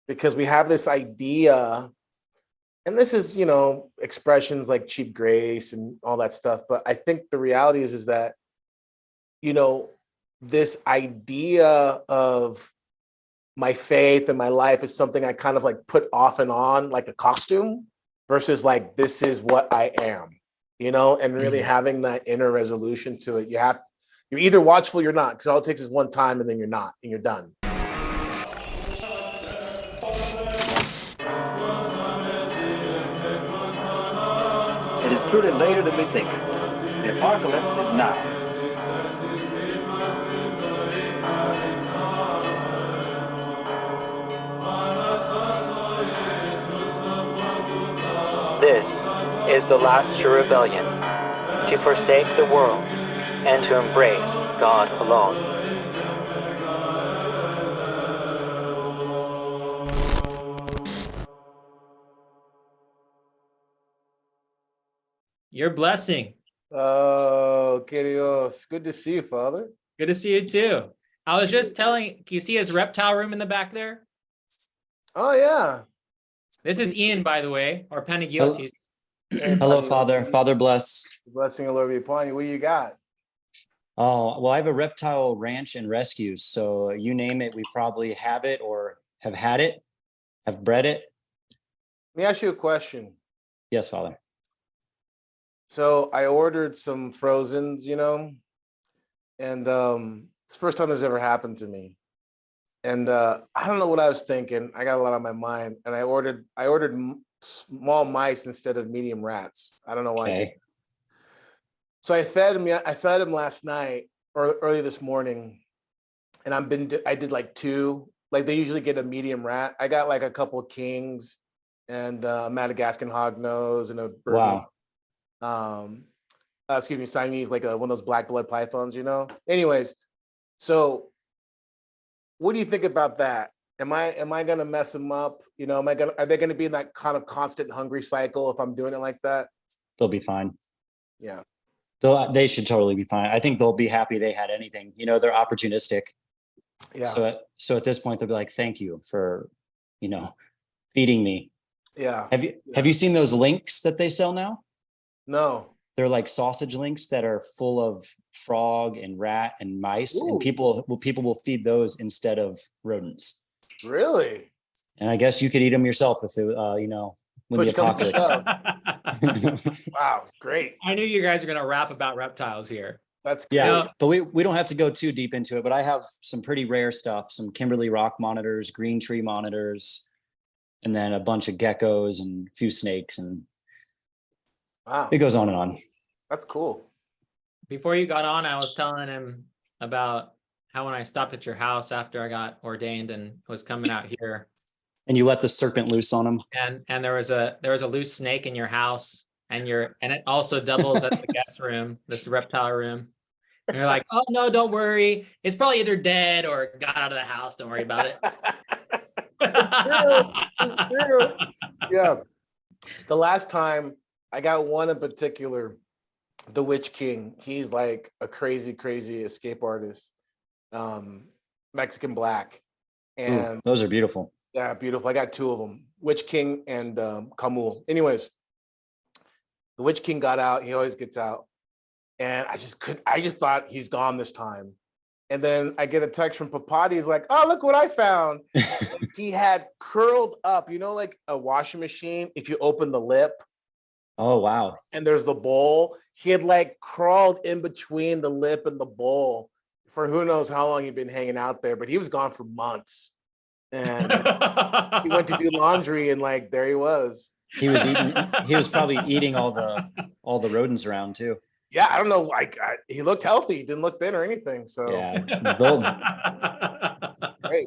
because we have this idea, and this is, expressions like cheap grace and all that stuff. But I think the reality is that, this idea of my faith and my life is something I kind of like put off and on like a costume versus like, this is what I am, and really having that inner resolution to it. You're either watchful, you're not, because all it takes is one time and then you're not, and you're done. It is truly later than we think. The apocalypse is now. This is the last true rebellion, to forsake the world and to embrace God alone. Your blessing. Oh, queridos. Good to see you, Father. Good to see you too. I was just telling, can you see his reptile room in the back there? Oh, yeah. This is Ian, by the way, or Panagiotis. Hello, Father. Father bless. Blessing of the Lord be upon you. What do you got? Oh, well, I have a reptile ranch and rescues. So you name it, we probably have it or have had it, have bred it. Let me ask you a question. Yes, Father. So I ordered some frozens, and it's the first time this ever happened to me. And I don't know what I was thinking. I got a lot on my mind, and I ordered small mice instead of medium rats. I don't know why. Okay. So I fed him last night or early this morning, and I did like two. Like they usually get a medium rat. I got like a couple of kings and a Madagascan hognose and a Burmese, Siamese, like one of those black blood pythons, Anyways, so what do you think about that? Am I gonna mess them up? Are they gonna be in that kind of constant hungry cycle if I'm doing it like that? They'll be fine. Yeah. They should totally be fine. I think they'll be happy they had anything. They're opportunistic. Yeah. So at this point, they'll be like, thank you for, feeding me. Yeah. Have you seen those links that they sell now? No. They're like sausage links that are full of frog and rat and mice. Ooh. And people will feed those instead of rodents. Really? And I guess you could eat them yourself if it, when Push the comes to apocalypse. shove. Wow, great. I knew you guys were going to rap about reptiles here. That's great. Yeah, but we don't have to go too deep into it. But I have some pretty rare stuff, some Kimberly rock monitors, green tree monitors, and then a bunch of geckos and a few snakes, and Wow. it goes on and on. That's cool. Before you got on, I was telling him about how when I stopped at your house after I got ordained and was coming out here, And you let the serpent loose on him. and there was a loose snake in your house, and it also doubles as the guest room, this reptile room. And you're like, oh no, don't worry. It's probably either dead or got out of the house. Don't worry about it. It's true. Yeah. The last time I got one in particular, the Witch King. He's like a crazy, crazy escape artist. Mexican black. And Ooh, those are beautiful. yeah, beautiful. I got two of them, Witch King and Kamul. Anyways, the Witch King got out. He always gets out. And I just thought he's gone this time. And then I get a text from Papati. He's like, oh, look what I found. He had curled up, like a washing machine. If you open the lip Oh, wow. and there's the bowl, he had like crawled in between the lip and the bowl for who knows how long he'd been hanging out there, but he was gone for months. And he went to do laundry and like, there he was. He was probably eating all the rodents around too. Yeah, I don't know. Like he looked healthy. He didn't look thin or anything. So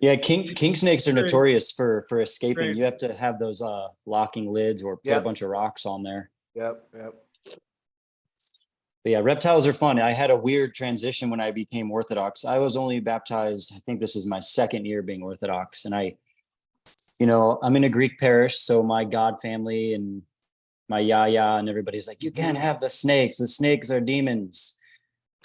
yeah, king snakes are notorious for escaping. Great. You have to have those locking lids or put a bunch of rocks on there. Yep. But yeah, reptiles are fun. I had a weird transition when I became Orthodox. I was only baptized, I think this is my second year being Orthodox. And I'm in a Greek parish, so my God family and my yaya and everybody's like, you can't have the snakes. The snakes are demons.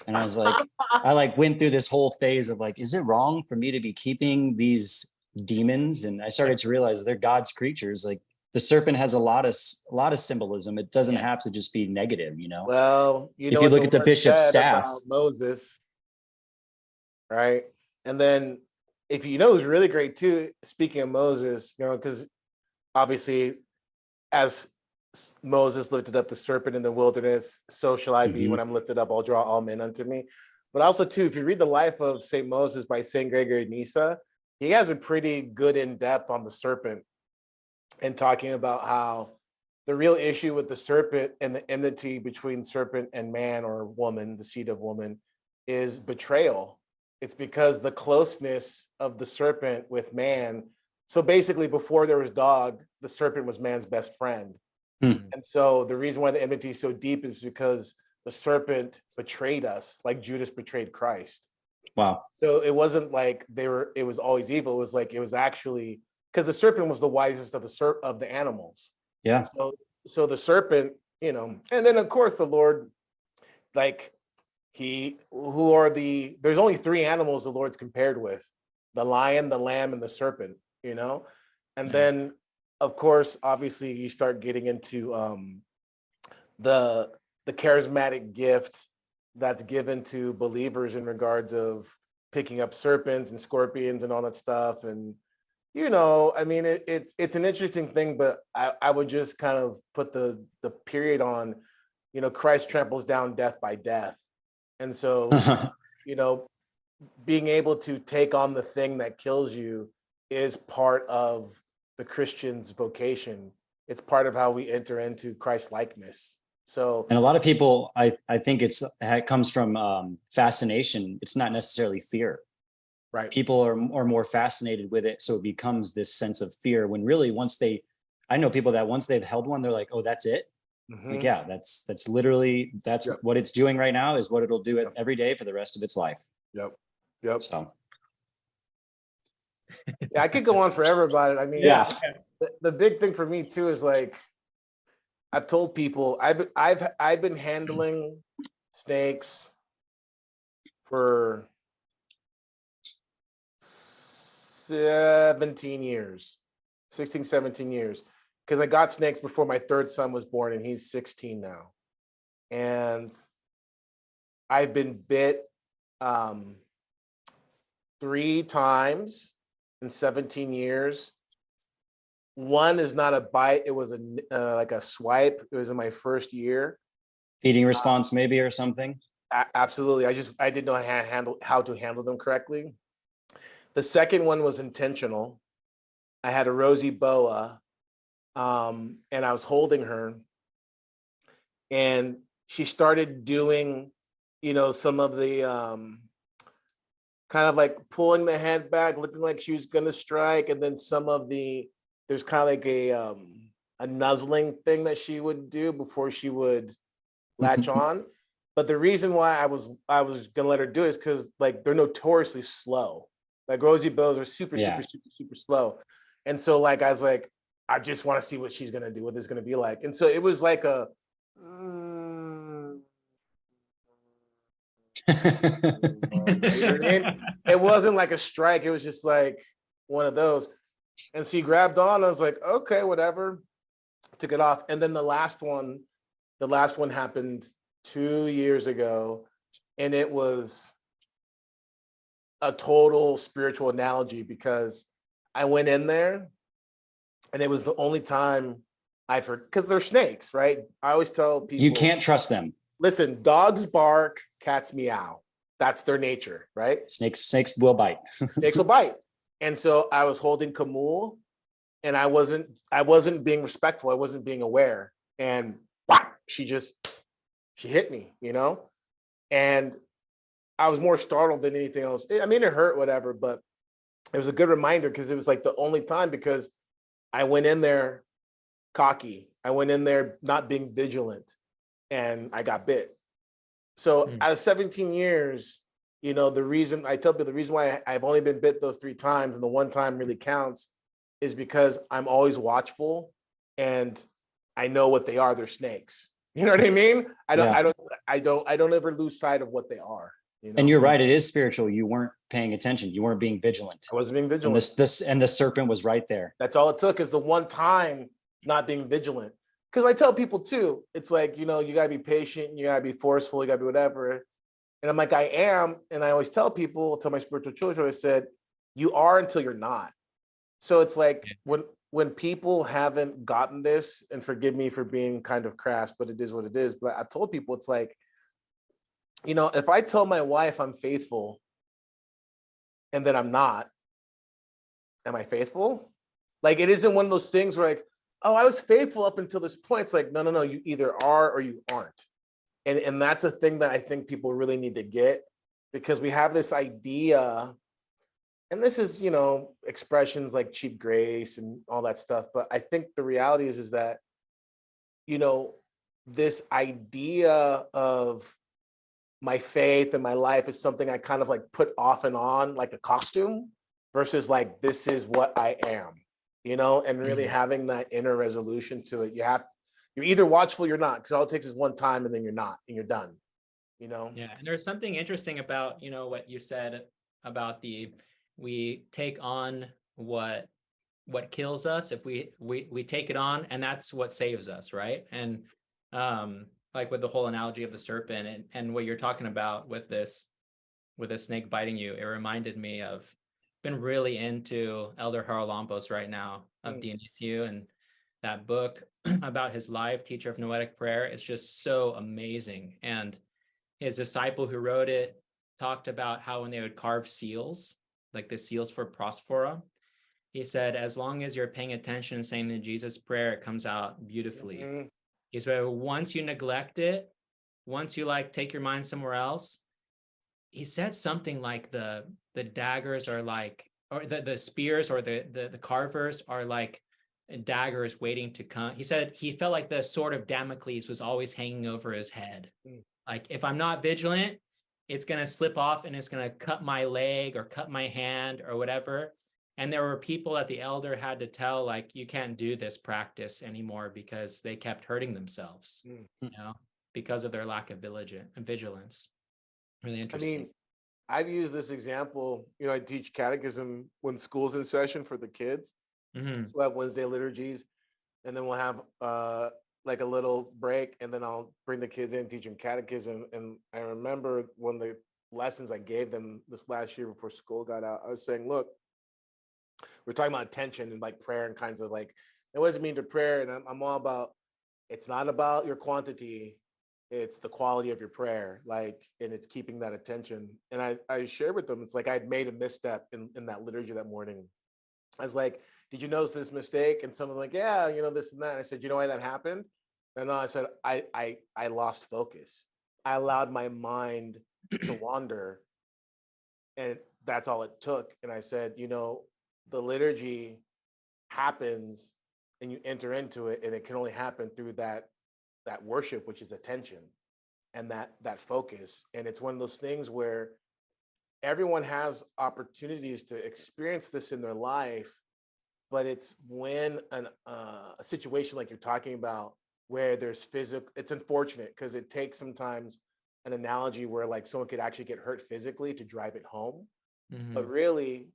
And I was like, I went through this whole phase of like, is it wrong for me to be keeping these demons, and I started to realize they're God's creatures. Like the serpent has a lot of symbolism. It doesn't have to just be negative, you know. Well, you If know you what look the at the Lord bishop's said staff, about Moses, right? And then if you know who's really great too, speaking of Moses, you know, because obviously as Moses lifted up the serpent in the wilderness, so shall I be when I'm lifted up, I'll draw all men unto me. But also too, if you read the life of Saint Moses by Saint Gregory of Nyssa, he has a pretty good in-depth on the serpent and talking about how the real issue with the serpent and the enmity between serpent and man or woman, the seed of woman, is betrayal. It's because the closeness of the serpent with man. So basically, before there was dog, the serpent was man's best friend. And so the reason why the enmity is so deep is because the serpent betrayed us, like Judas betrayed Christ. wow. So it wasn't like it was always evil. It was like, it was actually because the serpent was the wisest of the animals. Yeah. So the serpent, you know, and then of course the Lord, like there's only three animals the Lord's compared with: the lion, the lamb, and the serpent, you know? And then of course, obviously you start getting into the charismatic gift that's given to believers in regards of picking up serpents and scorpions and all that stuff. And you know, I mean, it's an interesting thing, but I would just kind of put the period on, you know, Christ tramples down death by death. And so, you know, being able to take on the thing that kills you is part of the Christian's vocation. It's part of how we enter into Christ likeness. So, And a lot of people, I think it comes from fascination. It's not necessarily fear. right. People are more fascinated with it, so it becomes this sense of fear. When really, I know people that once they've held one, they're like, "Oh, that's it." Like, yeah, that's literally Yep. what it's doing right now is what it'll do it every day for the rest of its life. Yep. So Yeah, I could go on forever about it. I mean, yeah, the big thing for me too is like I've told people I've been handling snakes for 17 years, 16, 17 years, because I got snakes before my third son was born, and he's 16 now. And I've been bit 3 times in 17 years. One is not a bite; it was like a swipe. It was in my first year. feeding response maybe or something. Absolutely, I didn't know how to handle them correctly. The second one was intentional. I had a rosy boa, and I was holding her, and she started doing, you know, some of the kind of like pulling the head back, looking like she was going to strike, and then there's kind of like a nuzzling thing that she would do before she would latch on. But the reason why I was going to let her do it is because like they're notoriously slow. Like rosy bows are super slow. And so like I was like, I just want to see what she's gonna do, what this is gonna be like. And so it was like it wasn't like a strike, it was just like one of those. And she grabbed on, I was like, okay, whatever. Took it off. And then the last one happened 2 years ago, and it was a total spiritual analogy because I went in there and it was the only time I've heard, because they're snakes, right? I always tell people, You can't trust them. listen, dogs bark, cats meow. That's their nature, right? Snakes will bite. Snakes will bite. And so I was holding Camille, and I wasn't being respectful. I wasn't being aware. And whap, she hit me, you know? And I was more startled than anything else. I mean, it hurt, whatever, but it was a good reminder because it was like the only time, because I went in there cocky. I went in there not being vigilant, and I got bit. So out of 17 years, you know, the reason why I've only been bit those 3 times and the one time really counts is because I'm always watchful and I know what they are. They're snakes. You know what I mean? I don't ever lose sight of what they are. And you're right, it is spiritual. You weren't paying attention. You weren't being vigilant. I wasn't being And vigilant. and the serpent was right there. That's all it took, is the one time not being vigilant. Because I tell people too, it's like, you gotta be patient, you gotta be forceful, you gotta be whatever. And I'm like, I am. And I always tell people, tell my spiritual children, I said, you are until you're not. So it's like when people haven't gotten this, and forgive me for being kind of crass, but it is what it is. But I told people, it's like, if I tell my wife I'm faithful and then I'm not, am I faithful? Like, it isn't one of those things where like, oh, I was faithful up until this point. It's like, no, you either are or you aren't. And that's a thing that I think people really need to get, because we have this idea, and this is, expressions like cheap grace and all that stuff. But I think the reality is that, this idea of my faith and my life is something I kind of like put off and on like a costume, versus like, this is what I am, and really having that inner resolution to it. You're either watchful or you're not, because all it takes is one time and then you're not, and you're done, Yeah. And there's something interesting about, what you said about we take on what kills us if we take it on, and that's what saves us, right? And like with the whole analogy of the serpent and what you're talking about with this snake biting you, it reminded me of, been really into Elder Haralampos right now of DNSU, and that book about his life, Teacher of Noetic Prayer, is just so amazing. And his disciple who wrote it talked about how when they would carve seals, like the seals for Prospera, he said, as long as you're paying attention and saying the Jesus prayer, it comes out beautifully. He said, once you neglect it, once you like take your mind somewhere else, he said something like the daggers are like, or the spears or the carvers are like daggers waiting to come. He said he felt like the sword of Damocles was always hanging over his head. Like, if I'm not vigilant, it's going to slip off and it's going to cut my leg or cut my hand or whatever. And there were people that the elder had to tell, like, you can't do this practice anymore, because they kept hurting themselves, because of their lack of vigilance. Really interesting. I mean, I've used this example, I teach catechism when school's in session for the kids. So we'll have Wednesday liturgies, and then we'll have like a little break, and then I'll bring the kids in, teach them catechism. And I remember one of the lessons I gave them this last year before school got out, I was saying, look, we're talking about attention and like prayer and kinds of like, and what does it mean to prayer? And I'm all about, it's not about your quantity, it's the quality of your prayer, like, and it's keeping that attention. And I shared with them, it's like I'd made a misstep in that liturgy that morning. I was like, did you notice this mistake? And someone like, yeah, this and that. And I said, you know why that happened? And I said, I lost focus. I allowed my mind to wander, and that's all it took. And I said, the liturgy happens and you enter into it, and it can only happen through that worship, which is attention and that focus. And it's one of those things where everyone has opportunities to experience this in their life, but it's when a situation like you're talking about, where there's physical, it's unfortunate because it takes sometimes an analogy where like someone could actually get hurt physically to drive it home. But really,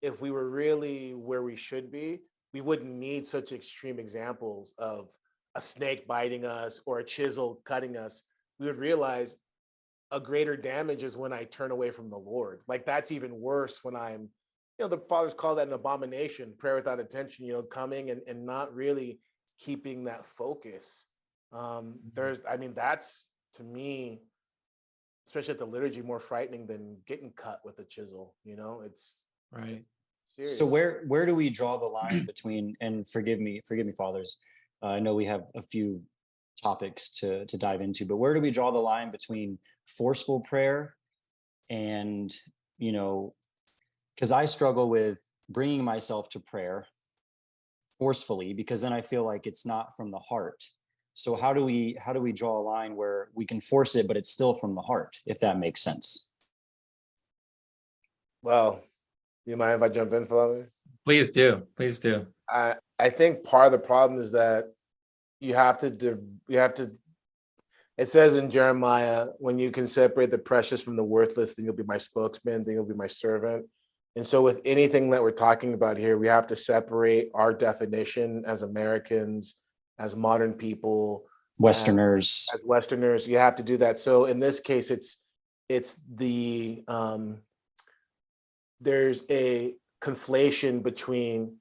if we were really where we should be, we wouldn't need such extreme examples of a snake biting us or a chisel cutting us. We would realize a greater damage is when I turn away from the Lord. Like, that's even worse when I'm, the fathers call that an abomination, prayer without attention, coming and not really keeping that focus. That's, to me, especially at the liturgy, more frightening than getting cut with a chisel. It's right. Serious. So where do we draw the line between, and forgive me, fathers, I know we have a few topics to dive into, but where do we draw the line between forceful prayer and, because I struggle with bringing myself to prayer forcefully, because then I feel like it's not from the heart. So how do we draw a line where we can force it, but it's still from the heart, if that makes sense? Well, you mind if I jump in, Father? Please do. I think part of the problem is that you have to It says in Jeremiah, when you can separate the precious from the worthless, then you'll be my spokesman, then you'll be my servant. And so with anything that we're talking about here, we have to separate our definition as Americans, as modern people, Westerners. as Westerners. You have to do that. So in this case, it's the there's a conflation between,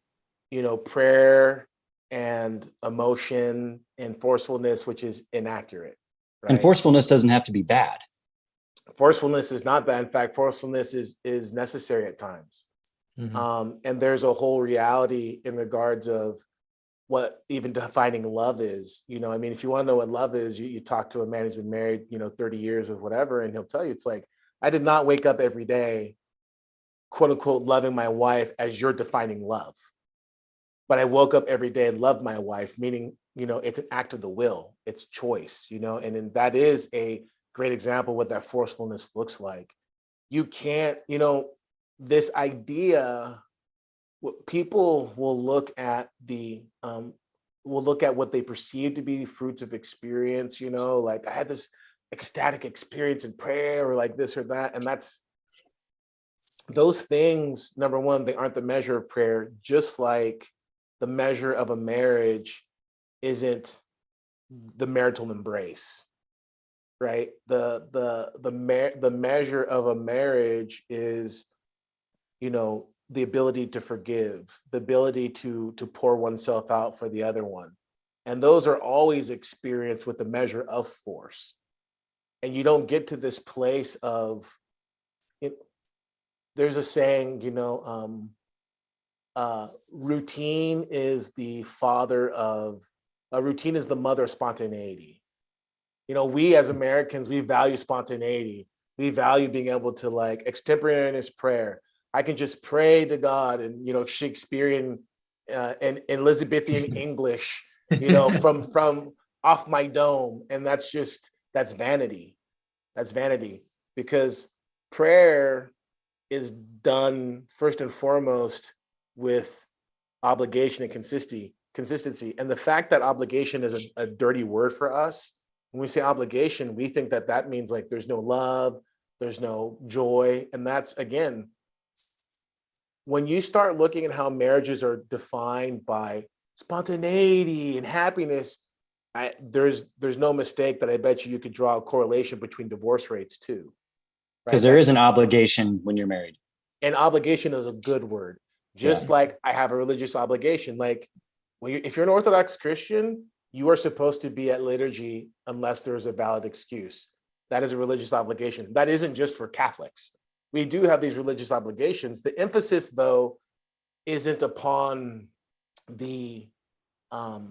prayer and emotion and forcefulness, which is inaccurate. Right? And forcefulness doesn't have to be bad. Forcefulness is not bad. In fact, forcefulness is necessary at times. Mhm. And there's a whole reality in regards of what even defining love is. If you want to know what love is, you talk to a man who's been married, 30 years or whatever, and he'll tell you, it's like, I did not wake up every day, quote unquote, loving my wife as you're defining love. But I woke up every day and loved my wife, meaning, it's an act of the will, it's choice, and then that is a great example of what that forcefulness looks like. You can't, this idea, people will look at what they perceive to be fruits of experience, like I had this ecstatic experience in prayer or like this or that. And those things, number one, they aren't the measure of prayer, just like the measure of a marriage isn't the marital embrace, right? The measure of a marriage is, the ability to forgive, the ability to pour oneself out for the other one. And those are always experienced with the measure of force. And you don't get to this place of there's a saying, routine is the mother of spontaneity. We as Americans, we value spontaneity. We value being able to like extemporaneous prayer. I can just pray to God and, Shakespearean and Elizabethan English, from off my dome. And that's vanity. That's vanity, because prayer is done first and foremost with obligation and consistency. And the fact that obligation is a dirty word for us, when we say obligation, we think that means like there's no love, there's no joy. And that's, again, when you start looking at how marriages are defined by spontaneity and happiness, there's no mistake that I bet you could draw a correlation between divorce rates too. Because there is an obligation when you're married. And obligation is a good word. Just like I have a religious obligation. Like if you're an Orthodox Christian, you are supposed to be at liturgy unless there's a valid excuse. That is a religious obligation. That isn't just for Catholics. We do have these religious obligations. The emphasis, though, isn't upon the not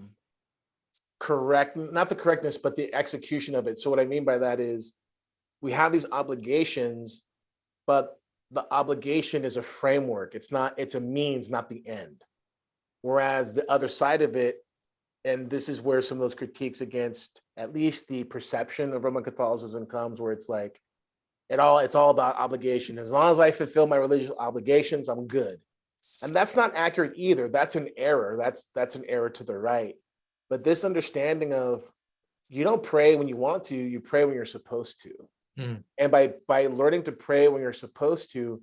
the correctness, but the execution of it. So what I mean by that is we have these obligations, but the obligation is a framework. It's a means, not the end. Whereas the other side of it, and this is where some of those critiques against at least the perception of Roman Catholicism comes, where it's like, it's all about obligation. As long as I fulfill my religious obligations, I'm good. And that's not accurate either. That's an error. That's an error to the right. But this understanding of you don't pray when you want to, you pray when you're supposed to. And by learning to pray when you're supposed to,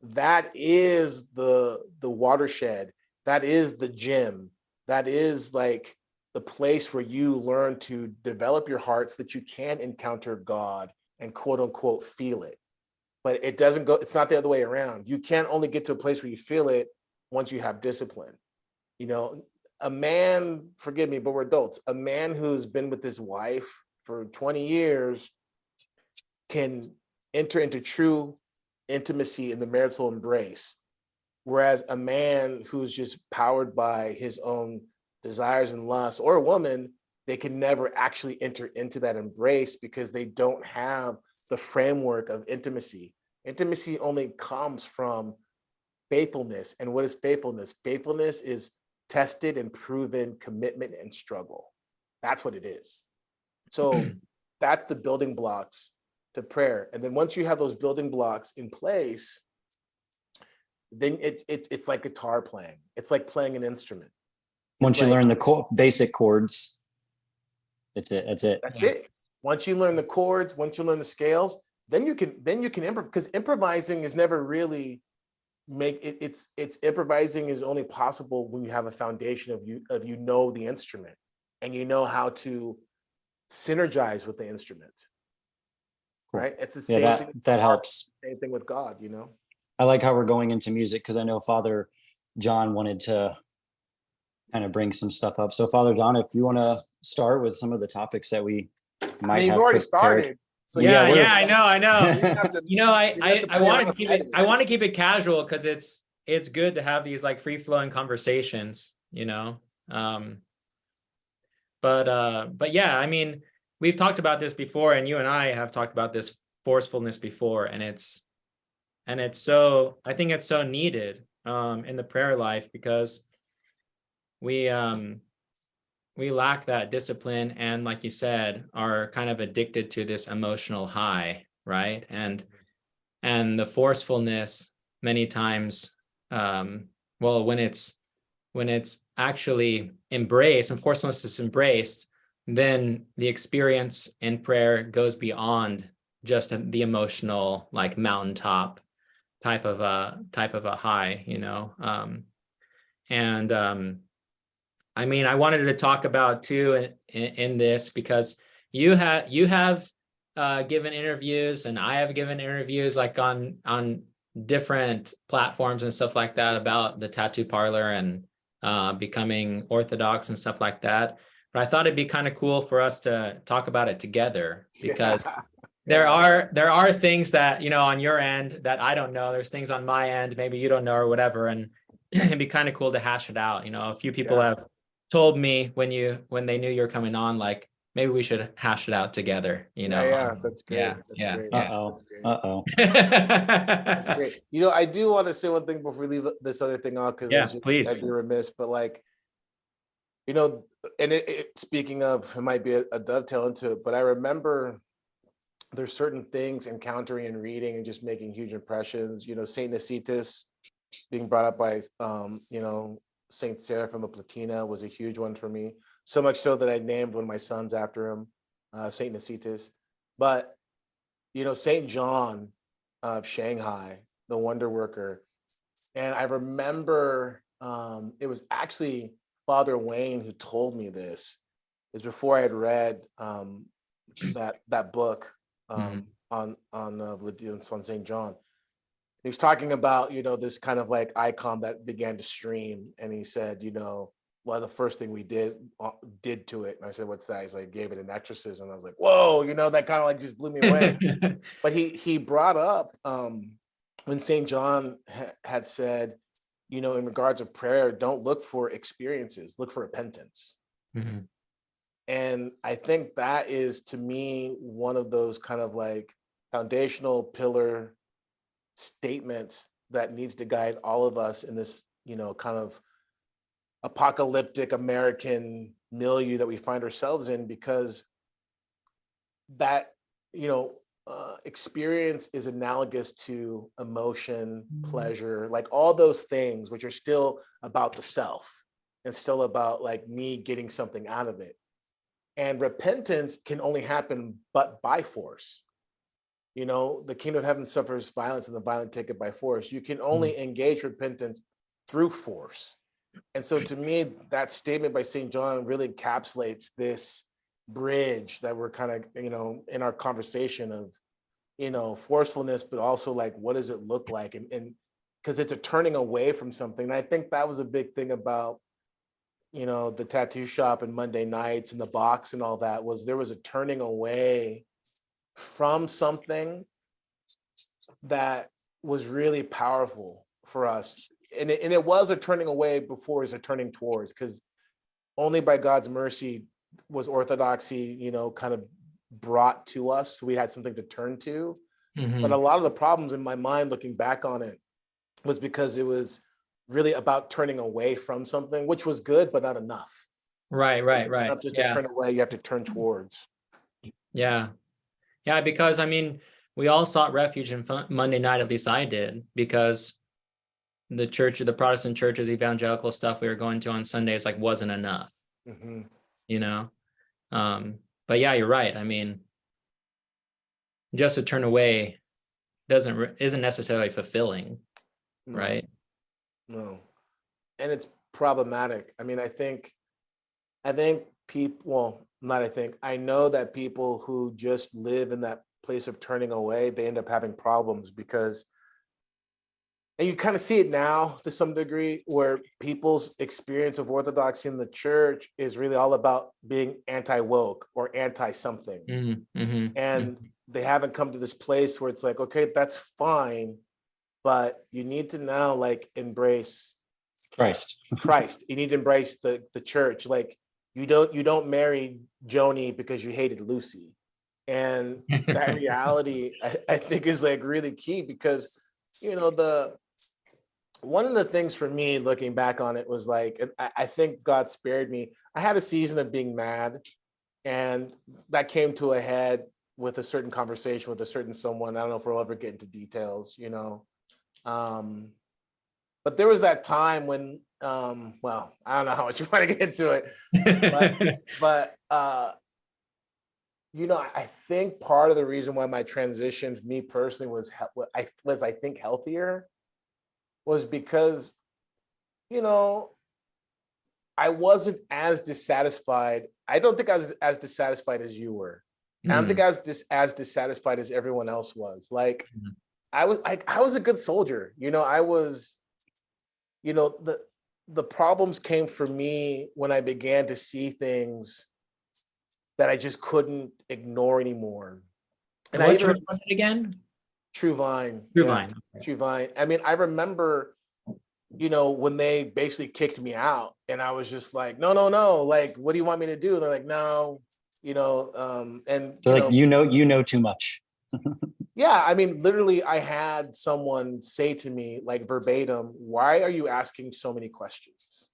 that is the watershed. That is the gym. That is like the place where you learn to develop your heart so that you can encounter God and quote unquote feel it. But it's not the other way around. You can't only get to a place where you feel it once you have discipline. A man, forgive me, but we're adults. A man who's been with his wife for 20 years can enter into true intimacy in the marital embrace. Whereas a man who's just powered by his own desires and lusts, or a woman, they can never actually enter into that embrace because they don't have the framework of intimacy. Intimacy only comes from faithfulness. And what is faithfulness? Faithfulness is tested and proven commitment and struggle. That's what it is. So that's the building blocks to prayer. And then once you have those building blocks in place, then it's like guitar playing. It's like playing an instrument. Once you learn the basic chords, that's it. That's it. Once you learn the chords, once you learn the scales, then you can improv, because improvising is never really it's improvising is only possible when you have a foundation of you know the instrument and you know how to synergize with the instrument. Right? It's the same thing. That helps. Same thing with God, you know. I like how we're going into music because I know Father John wanted to kind of bring some stuff up. So Father John, if you want to start with some of the topics that we might have you've already prepared. started. So Yeah, we're- I know. You have to- You know, you have to I play want to around keep with it. I want to keep it casual because it's good to have these like free flowing conversations. You know, but yeah, I mean, we've talked about this before, and you and I have talked about this forcefulness before, and it's so, I think it's so needed in the prayer life, because we lack that discipline, and like you said, are kind of addicted to this emotional high, right? And the forcefulness many times, well, when it's actually embraced and forcefulness is embraced, then the experience in prayer goes beyond just the emotional, like mountaintop type of a high, you know. I mean, I wanted to talk about too in this, because you have given interviews, and I have given interviews like on different platforms and stuff like that about the tattoo parlor and becoming Orthodox and stuff like that. But I thought it'd be kind of cool for us to talk about it together, because there are things that, you know, on your end that I don't know. There's things on my end maybe you don't know or whatever, and it'd be kind of cool to hash it out. You know, a few people have told me when they knew you were coming on, like, maybe we should hash it out together, you know. That's great. Yeah, That's yeah, great. yeah. That's great. You know, I do want to say one thing before we leave this other thing off, because please. I'd be remiss, but like, you know, and speaking of, it might be a dovetail into it, but I remember there's certain things encountering and reading and just making huge impressions. You know, Saint Nicetas being brought up by you know, Saint Seraphim of Platina was a huge one for me. So much so that I named one of my sons after him, Saint Nicetas. But you know, Saint John of Shanghai, the Wonder Worker, and I remember it was actually Father Wayne who told me this. Is before I had read that book on Saint John. He was talking about, you know, this kind of like icon that began to stream, and he said, you know, well, the first thing we did to it, and I said, what's that? He's like, gave it an exorcism. I was like, whoa, you know, that kind of like just blew me away. But he brought up when Saint John had said, you know, in regards of prayer, don't look for experiences, look for repentance. Mm-hmm. And I think that is, to me, one of those kind of like foundational pillar statements that needs to guide all of us in this, you know, kind of apocalyptic American milieu that we find ourselves in, because that, you know, experience is analogous to emotion, pleasure, like all those things, which are still about the self and still about like me getting something out of it. And repentance can only happen but by force. You know, the kingdom of heaven suffers violence and the violent take it by force. You can only engage repentance through force. And so to me, that statement by St. John really encapsulates this bridge that we're kind of, you know, in our conversation of, you know, forcefulness, but also like, what does it look like? And because it's a turning away from something. And I think that was a big thing about, you know, the tattoo shop and Monday nights and the box and all that, was there was a turning away from something that was really powerful for us. And it was a turning away before it was a turning towards, because only by God's mercy was Orthodoxy, you know, kind of brought to us. So we had something to turn to. Mm-hmm. But a lot of the problems in my mind looking back on it was because it was really about turning away from something, which was good, but not enough. Right. Not just to turn away, you have to turn towards. Yeah, because I mean, we all sought refuge in Monday night, at least I did, because the Protestant churches, evangelical stuff we were going to on Sundays, like, wasn't enough, Mm-hmm. you know? But yeah, you're right. I mean, just to turn away isn't necessarily fulfilling, No, right? no. And it's problematic. I mean, I think people, well, not I think, I know that people who just live in that place of turning away, they end up having problems because, and you kind of see it now to some degree, where people's experience of orthodoxy in the church is really all about being anti-woke or anti-something. And they haven't come to this place where it's like, okay, that's fine, but you need to now like embrace Christ. You need to embrace the church. Like you don't marry Joni because you hated Lucy. And that reality I think is like really key because one of the things for me looking back on it was like, and I think God spared me. I had a season of being mad, and that came to a head with a certain conversation with a certain someone. I don't know if we'll ever get into details, but there was that time when, well, I don't know how much you want to get into it, but I think part of the reason why my transition, me personally, was I think healthier, was because, I wasn't as dissatisfied. I don't think I was as dissatisfied as you were. I don't think I was as dissatisfied as everyone else was. Like, I was a good soldier. I was, the problems came for me when I began to see things that I just couldn't ignore anymore. And what church was it again? True Vine. True Vine. Okay. True Vine. I mean, I remember, when they basically kicked me out, and I was just like, no, like, what do you want me to do? They're like, no, and they're like, you know too much. Yeah, I mean, literally, I had someone say to me, like verbatim, why are you asking so many questions?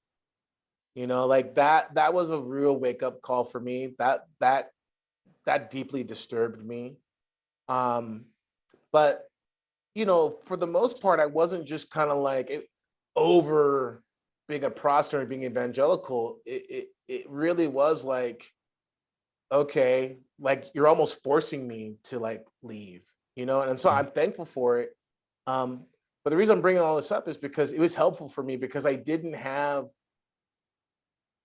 Like that was a real wake-up call for me. That deeply disturbed me. But for the most part, I wasn't just kind of like over being a Protestant or being evangelical. It really was like, okay, like you're almost forcing me to like leave, and so I'm thankful for it. But the reason I'm bringing all this up is because it was helpful for me, because I didn't have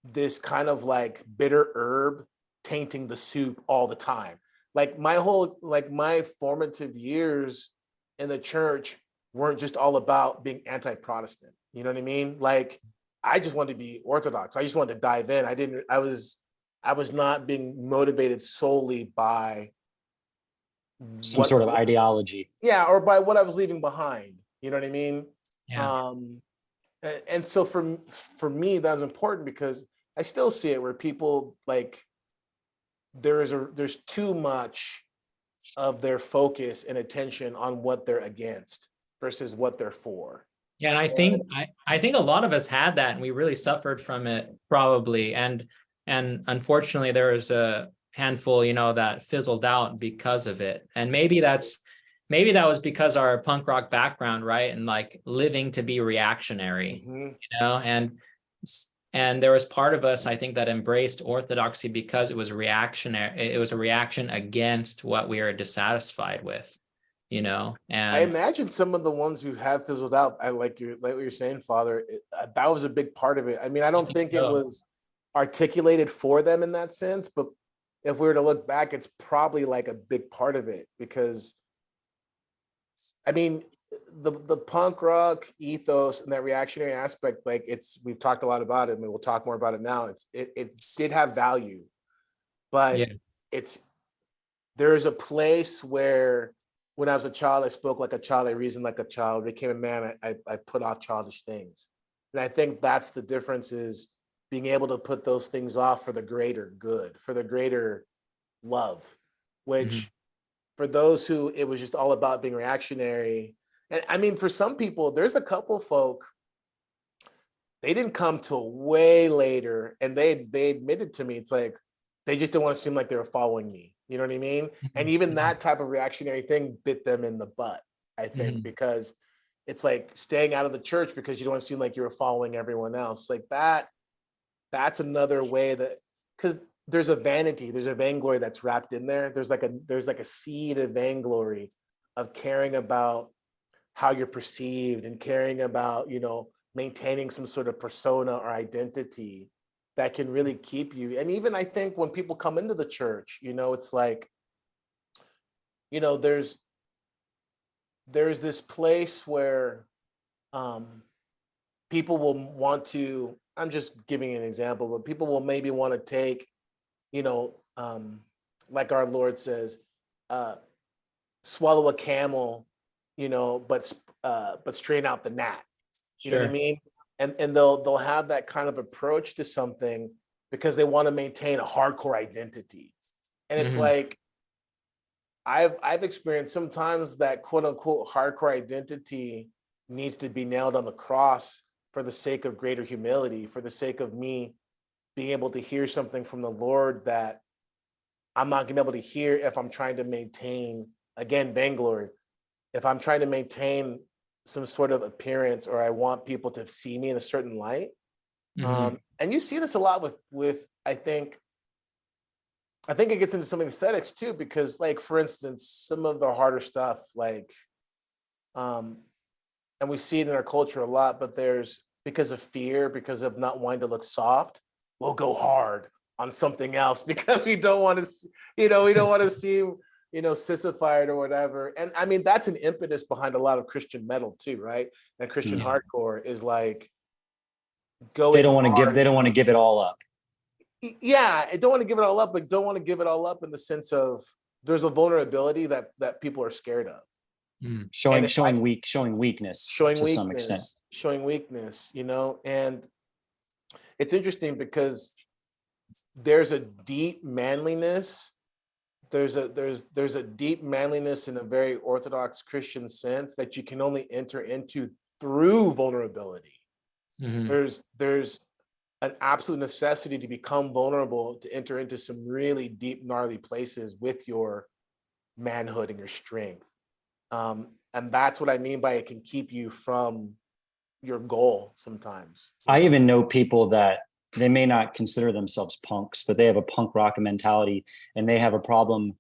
this kind of like bitter herb tainting the soup all the time. Like my formative years in the church weren't just all about being anti-Protestant. You know what I mean? Like I just wanted to be Orthodox. I just wanted to dive in. I was not being motivated solely by some sort of ideology. Yeah, or by what I was leaving behind. You know what I mean? Yeah. And so for me, that was important because I still see it where people like there's too much of their focus and attention on what they're against versus what they're for. Yeah, and I think a lot of us had that, and we really suffered from it probably. And unfortunately, there was a handful, that fizzled out because of it. And maybe that was because our punk rock background, right? And like living to be reactionary, and there was part of us, I think, that embraced orthodoxy because it was reactionary. It was a reaction against what we were dissatisfied with, and I imagine some of the ones who have fizzled out, I like what you're saying, Father, that was a big part of it. I mean, I don't think it was articulated for them in that sense, but if we were to look back, it's probably like a big part of it, because I mean, the punk rock ethos and that reactionary aspect, like we've talked a lot about it. I mean, we'll talk more about it now. It did have value, but there's a place where when I was a child, I spoke like a child, I reasoned like a child. Became a man, I put off childish things. And I think that's the difference, is being able to put those things off for the greater good, for the greater love, which for those who it was just all about being reactionary. And I mean, for some people, there's a couple folk, they didn't come till way later, and they admitted to me, it's like, they just didn't want to seem like they were following me. You know what I mean? And even that type of reactionary thing bit them in the butt, I think, because it's like staying out of the church because you don't want to seem like you were following everyone else. Like that's another way that, because there's a vanity, there's a vainglory that's wrapped in there. There's like a seed of vainglory of caring about how you're perceived and caring about, maintaining some sort of persona or identity that can really keep you. And even I think when people come into the church, it's like, there's this place where people will want to, I'm just giving an example, but people will maybe want to take, like our Lord says, swallow a camel, but strain out the gnat. You know what I mean? And they'll have that kind of approach to something because they want to maintain a hardcore identity. And it's like, I've experienced sometimes that quote unquote hardcore identity needs to be nailed on the cross for the sake of greater humility, for the sake of me being able to hear something from the Lord that I'm not gonna be able to hear if I'm trying to maintain, again, vainglory. If I'm trying to maintain some sort of appearance, or I want people to see me in a certain light. And you see this a lot with I think it gets into some aesthetics too, because like, for instance, some of the harder stuff, like, and we see it in our culture a lot, but there's, because of fear, because of not wanting to look soft, we'll go hard on something else because we don't want to, we don't want to seem, sissified or whatever. And I mean, that's an impetus behind a lot of Christian metal too, right? And Christian hardcore is like going. They don't want to give it all up. Yeah, I don't want to give it all up, but don't want to give it all up in the sense of there's a vulnerability that people are scared of. Showing weakness to some extent. Showing weakness, and it's interesting because there's a deep manliness. There's a deep manliness in a very Orthodox Christian sense that you can only enter into through vulnerability. There's an absolute necessity to become vulnerable, to enter into some really deep, gnarly places with your manhood and your strength. And that's what I mean by it can keep you from your goal sometimes. I even know people that they may not consider themselves punks, but they have a punk rock mentality and they have a problem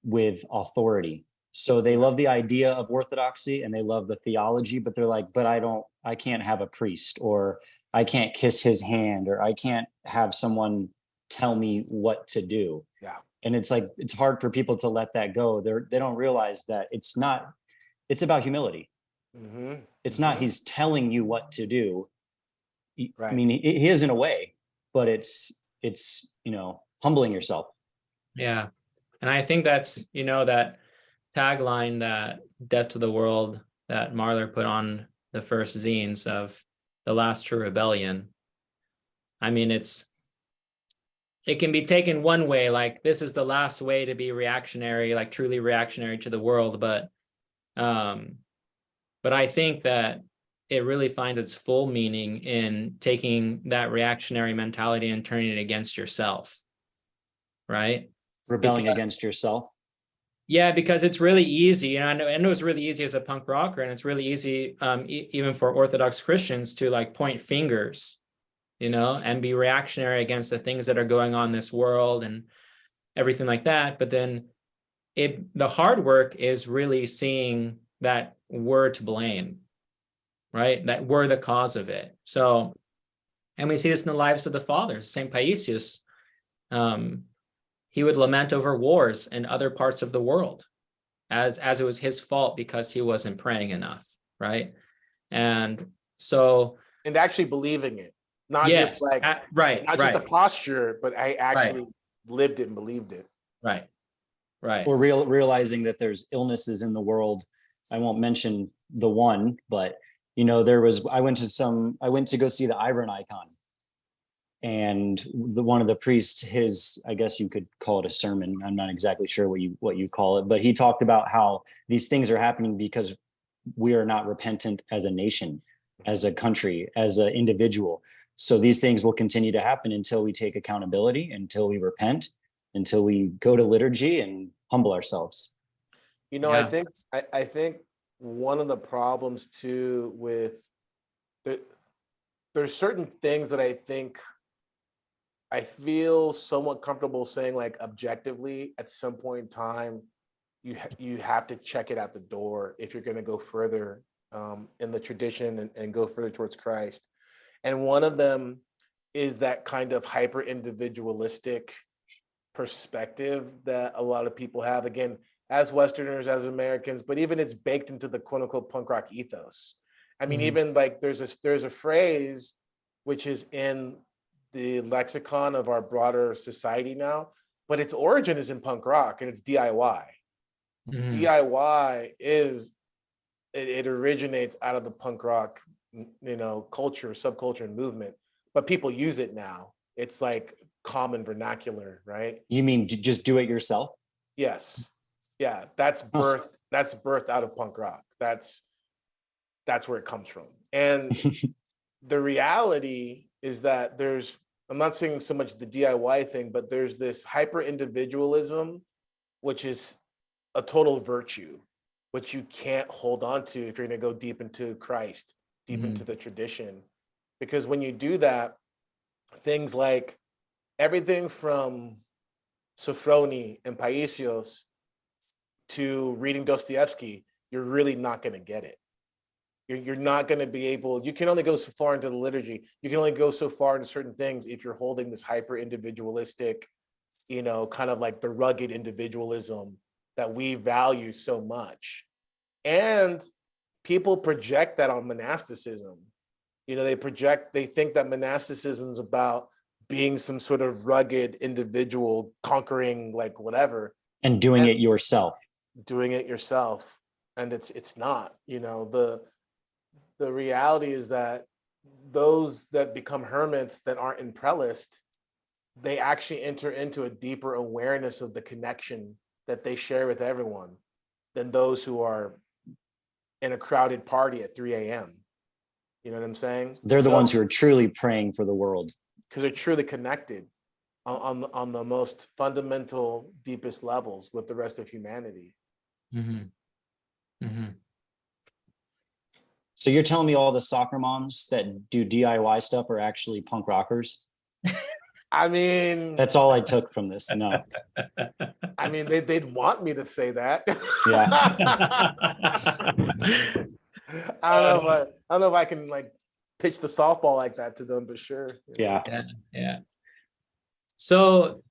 with authority. So they love the idea of orthodoxy and they love the theology, but they're like, but I can't have a priest, or I can't kiss his hand, or I can't have someone tell me what to do. Yeah. And it's like, it's hard for people to let that go. They don't realize that it's about humility. It's not, he's telling you what to do. Right. I mean, he is in a way, but it's, humbling yourself. Yeah. And I think that's, that tagline, that death to the world that Marler put on the first zines of the last true rebellion. I mean, it can be taken one way, like this is the last way to be reactionary, like truly reactionary to the world. But I think that it really finds its full meaning in taking that reactionary mentality and turning it against yourself. Right? Rebelling against yourself. Yeah, because it's really easy. And I know it's really easy as a punk rocker, and it's really easy even for Orthodox Christians to like point fingers, and be reactionary against the things that are going on in this world and everything like that. But then the hard work is really seeing that we're to blame, right? That we're the cause of it. So, and we see this in the lives of the fathers. St. Paisius, he would lament over wars in other parts of the world as it was his fault because he wasn't praying enough, right? And actually believing it, not just like just a posture, but I actually lived it and believed it. Right. Or realizing that there's illnesses in the world. I won't mention the one, but I went to go see the Iron Icon. And one of the priests, I guess you could call it a sermon. I'm not exactly sure what you call it, but he talked about how these things are happening because we are not repentant as a nation, as a country, as an individual. So these things will continue to happen until we take accountability, until we repent, until we go to liturgy and humble ourselves. I think one of the problems too with there's certain things that I think I feel somewhat comfortable saying, like, objectively, at some point in time, you have to check it at the door if you're going to go further in the tradition and go further towards Christ. And one of them is that kind of hyper individualistic perspective that a lot of people have, again, as Westerners, as Americans, but even it's baked into the quote unquote punk rock ethos. I mean, even like there's a phrase which is in the lexicon of our broader society now, but its origin is in punk rock, and it's DIY. DIY is it originates out of the punk rock, culture, subculture, and movement, but people use it now. It's like common vernacular, right? You mean just do it yourself? Yes. Yeah, that's birth. That's birthed out of punk rock. That's where it comes from. And the reality is that I'm not saying so much the DIY thing, but there's this hyper individualism, which is a total virtue, which you can't hold on to if you're going to go deep into Christ, deep into the tradition. Because when you do that, things like everything from Sophrony and Paisios to reading Dostoevsky, you're really not going to get it. You're not going to be able, you can only go so far into the liturgy. You can only go so far into certain things if you're holding this hyper individualistic, kind of like the rugged individualism that we value so much. And people project that on monasticism. They think that monasticism is about being some sort of rugged individual conquering like whatever. And doing it yourself. Doing it yourself. And it's not, the reality is that those that become hermits that aren't in prelist, they actually enter into a deeper awareness of the connection that they share with everyone than those who are in a crowded party at 3 a.m. You know what I'm saying? They're the ones who are truly praying for the world. Because they're truly connected on the most fundamental, deepest levels with the rest of humanity. So you're telling me all the soccer moms that do DIY stuff are actually punk rockers? I mean, that's all I took from this. No. I mean, they'd want me to say that. Yeah. I don't know if I can like pitch the softball like that to them, but sure. Yeah. Yeah. So,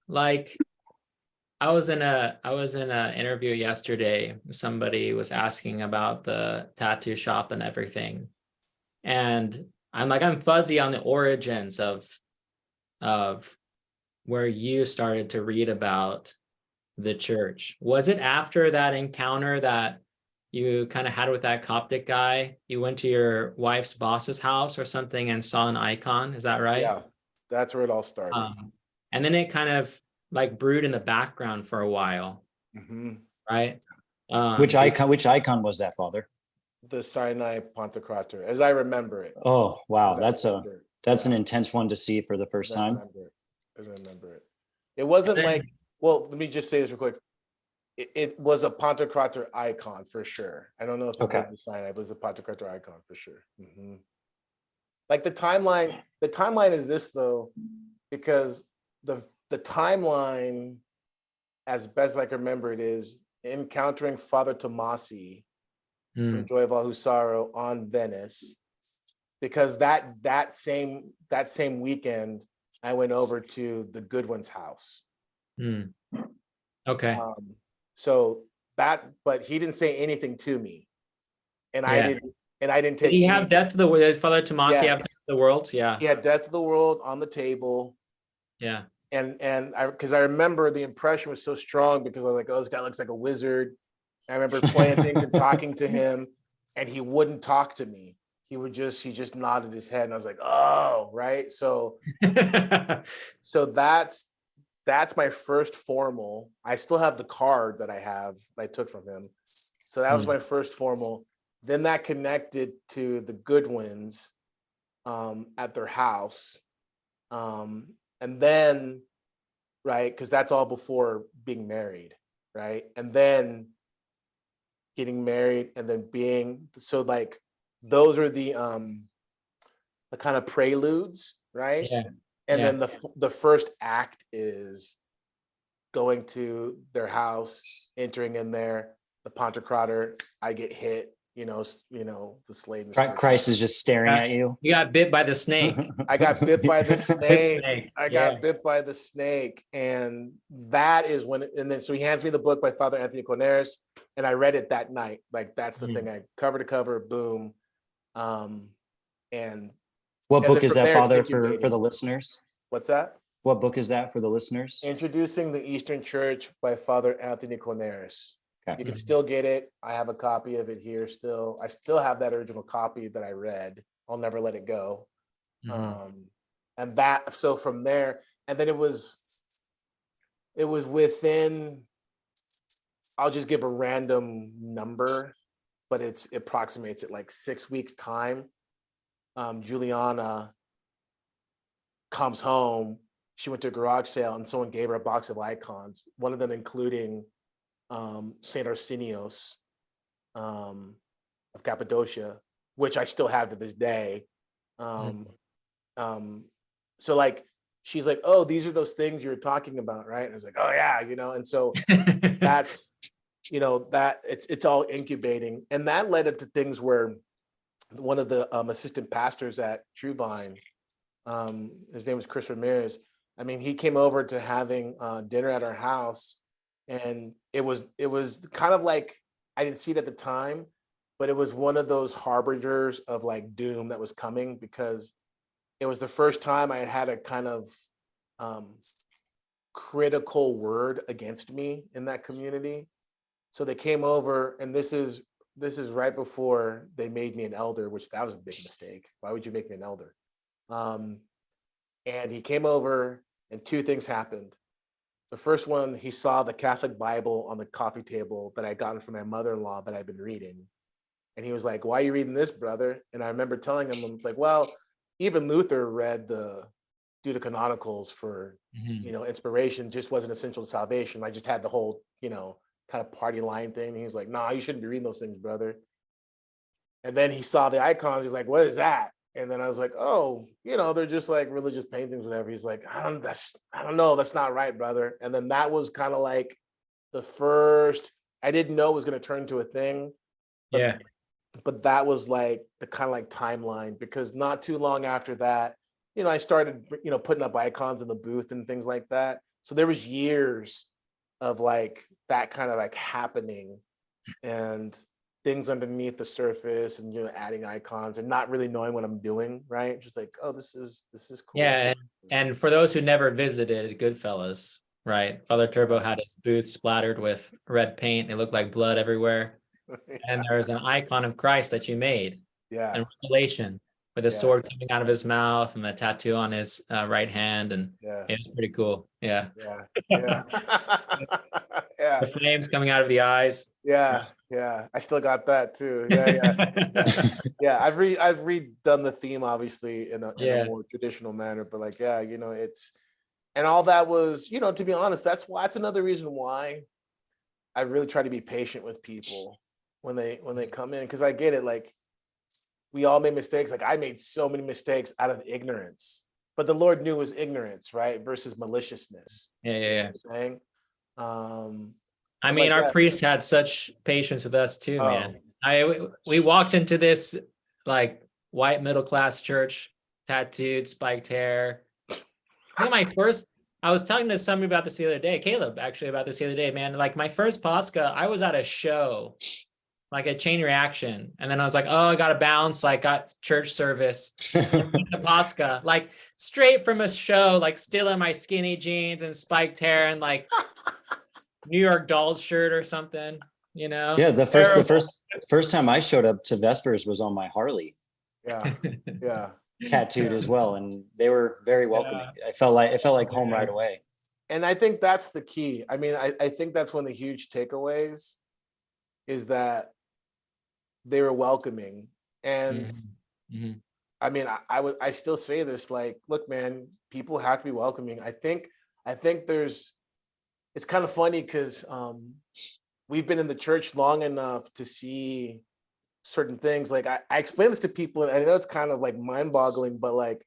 like, I was in a interview yesterday. Somebody was asking about the tattoo shop and everything, and I'm fuzzy on the origins of where you started to read about the church. Was it after that encounter that you kind of had with that Coptic guy? You went to your wife's boss's house or something and saw an icon. Is that right? Yeah, that's where it all started. And then it kind of like brewed in the background for a while, right? Which icon was that, Father? The Sinai Pantocrator, as I remember it. Oh wow, that's an intense one to see for the first time. As I remember it. It wasn't like, well, let me just say this real quick. It was a Pantocrator icon for sure. I don't know if it was the Sinai, but it was a Pantocrator icon for sure. Like the timeline is this though, because the timeline, as best I can remember it, is encountering Father Tomasi from Joy of All Who Sorrow on Venice, because that same weekend I went over to the Goodwin's house. Okay. So but he didn't say anything to me, and I didn't take. Did he have Death to the World? Father Tomasi have Death to the World? Yeah. He had Death to the World on the table. Yeah. And because I remember the impression was so strong, because I was like, oh, this guy looks like a wizard. I remember playing things and talking to him, and he wouldn't talk to me. He just nodded his head, and I was like, oh, right. So that's my first formal. I still have the card that I took from him. So that was my first formal. Then that connected to the Goodwins at their house. And then, right, because that's all before being married, right? And then getting married, and then so like those are the kind of preludes, right? Yeah. And Yeah. then the first act is going to their house, entering in there, the Pontocrator, I get hit, the slave. Christ is just staring at you. You got bit by the snake. I got bit by the Big snake. snake. I Yeah. got bit by the snake. And that is when, and then so he hands me the book by Father Anthony Coneres, and I read it that night. Like that's the thing. I cover to cover, boom. And What book is from that, there, it's Father, for incubating. the listeners? What's that? What book is that for the listeners? Introducing the Eastern Church by Father Anthony Coneres. Okay. You can still get it. I have a copy of it here still. I still have that original copy that I read. I'll never let it go. And that, so from there, and then it was within, I'll just give a random number, but it approximates it like 6 weeks time. Juliana comes home. She went to a garage sale and someone gave her a box of icons, one of them including Saint Arsenios of Cappadocia, which I still have to this day. So like, she's like, oh, these are those things you were talking about, right? And I was like, oh yeah, and so that's, that it's all incubating. And that led up to things where one of the assistant pastors at True Vine, his name was Chris Ramirez. I mean, he came over to having dinner at our house, and it was kind of like, I didn't see it at the time, but it was one of those harbingers of like doom that was coming, because it was the first time I had a kind of critical word against me in that community. So they came over, and this is right before they made me an elder, which that was a big mistake. Why would you make me an elder? And he came over, and two things happened. The first one, he saw the Catholic Bible on the coffee table that I had gotten from my mother-in-law that I'd been reading. And he was like, why are you reading this, brother? And I remember telling him, I'm like, well, even Luther read the Deutecanonicals for, inspiration, just wasn't essential to salvation. I just had the whole, kind of party line thing. And he was like, nah, you shouldn't be reading those things, brother. And then he saw the icons. He's like, what is that? And then I was like, oh, they're just like religious paintings, whatever. He's like, I don't know. That's not right, brother. And then that was kind of like the first, I didn't know it was going to turn into a thing. But that was like the kind of like timeline, because not too long after that, I started, putting up icons in the booth and things like that. So there was years of like that kind of like happening, and things underneath the surface, and adding icons and not really knowing what I'm doing, right? Just like, oh, this is cool. Yeah, and for those who never visited Goodfellas, right? Father Turbo had his booth splattered with red paint. It looked like blood everywhere. And there's an icon of Christ that you made. Yeah. In Revelation, with a sword coming out of his mouth and the tattoo on his right hand, and it was pretty cool. Yeah. The flames coming out of the eyes. Yeah. I still got that too. Yeah. I've redone the theme, obviously, in a more traditional manner, but like, it's, and all that was, to be honest, that's another reason why I really try to be patient with people when they come in, because I get it. Like, we all made mistakes. Like, I made so many mistakes out of ignorance, but the Lord knew it was ignorance, right? Versus maliciousness. Yeah. You know what I'm saying? I mean, our priest had such patience with us too, man. We walked into this like white middle class church, tattooed, spiked hair. I think I was telling to somebody about this the other day, Caleb, actually, about this the other day, man. Like, my first Pascha, I was at a show, like a Chain Reaction. And then I was like, oh, I got to bounce. Like, got church service. The Pascha, like straight from a show, like still in my skinny jeans and spiked hair and like New York Dolls shirt or something, Yeah, the first time I showed up to Vespers was on my Harley. Yeah. Tattooed as well, and they were very welcoming. It felt like home right away. And I think that's the key. I mean, I think that's one of the huge takeaways, is that they were welcoming. And I mean, I still say this, like, look, man, people have to be welcoming. I think it's kind of funny because we've been in the church long enough to see certain things. Like, I explain this to people, and I know it's kind of like mind-boggling, but like,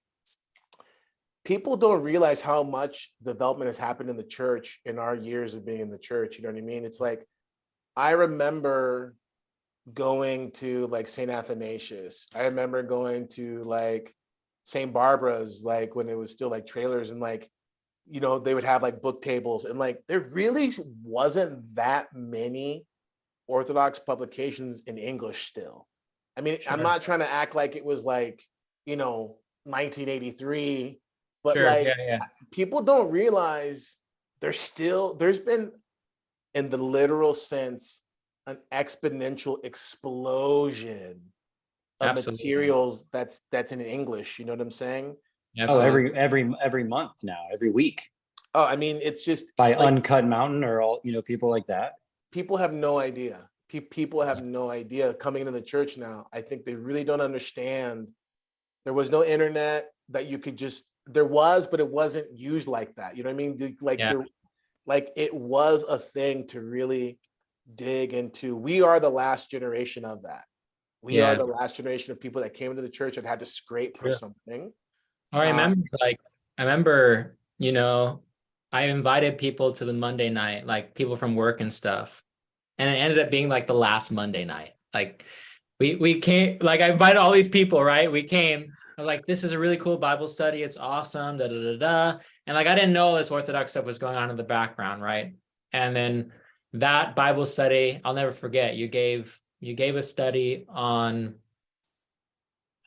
people don't realize how much development has happened in the church in our years of being in the church. You know what I mean? It's like, I remember going to like St. Athanasius. I remember going to like St. Barbara's, like when it was still like trailers, and like, you know, they would have like book tables, and like there really wasn't that many Orthodox publications in English still. I mean, I'm Sure. not trying to act like it was like, you know, 1983, but Sure. like Yeah. people don't realize there's been, in the literal sense, an exponential explosion of Absolutely. materials that's in English. You know what I'm saying? Oh, Absolutely. every month now, every week, Oh, I mean, it's just by like, Uncut Mountain or all, people like that. people have no idea. People have no idea coming into the church now. I think they really don't understand. There was no internet that you could just, there was, but it wasn't used like that. You know what I mean? Like Yeah. like it was a thing to really dig into. We are the last generation of that. We are Yeah. the last generation of people that came into the church and had to scrape for True. something. I remember, you know, I invited people to the Monday night, like people from work and stuff. And it ended up being like the last Monday night. Like we came, like I invited all these people, right? We came, I was like, this is a really cool Bible study. It's awesome. Da, da, da, da. And like, I didn't know all this Orthodox stuff was going on in the background, right? And then that Bible study, I'll never forget, you gave a study on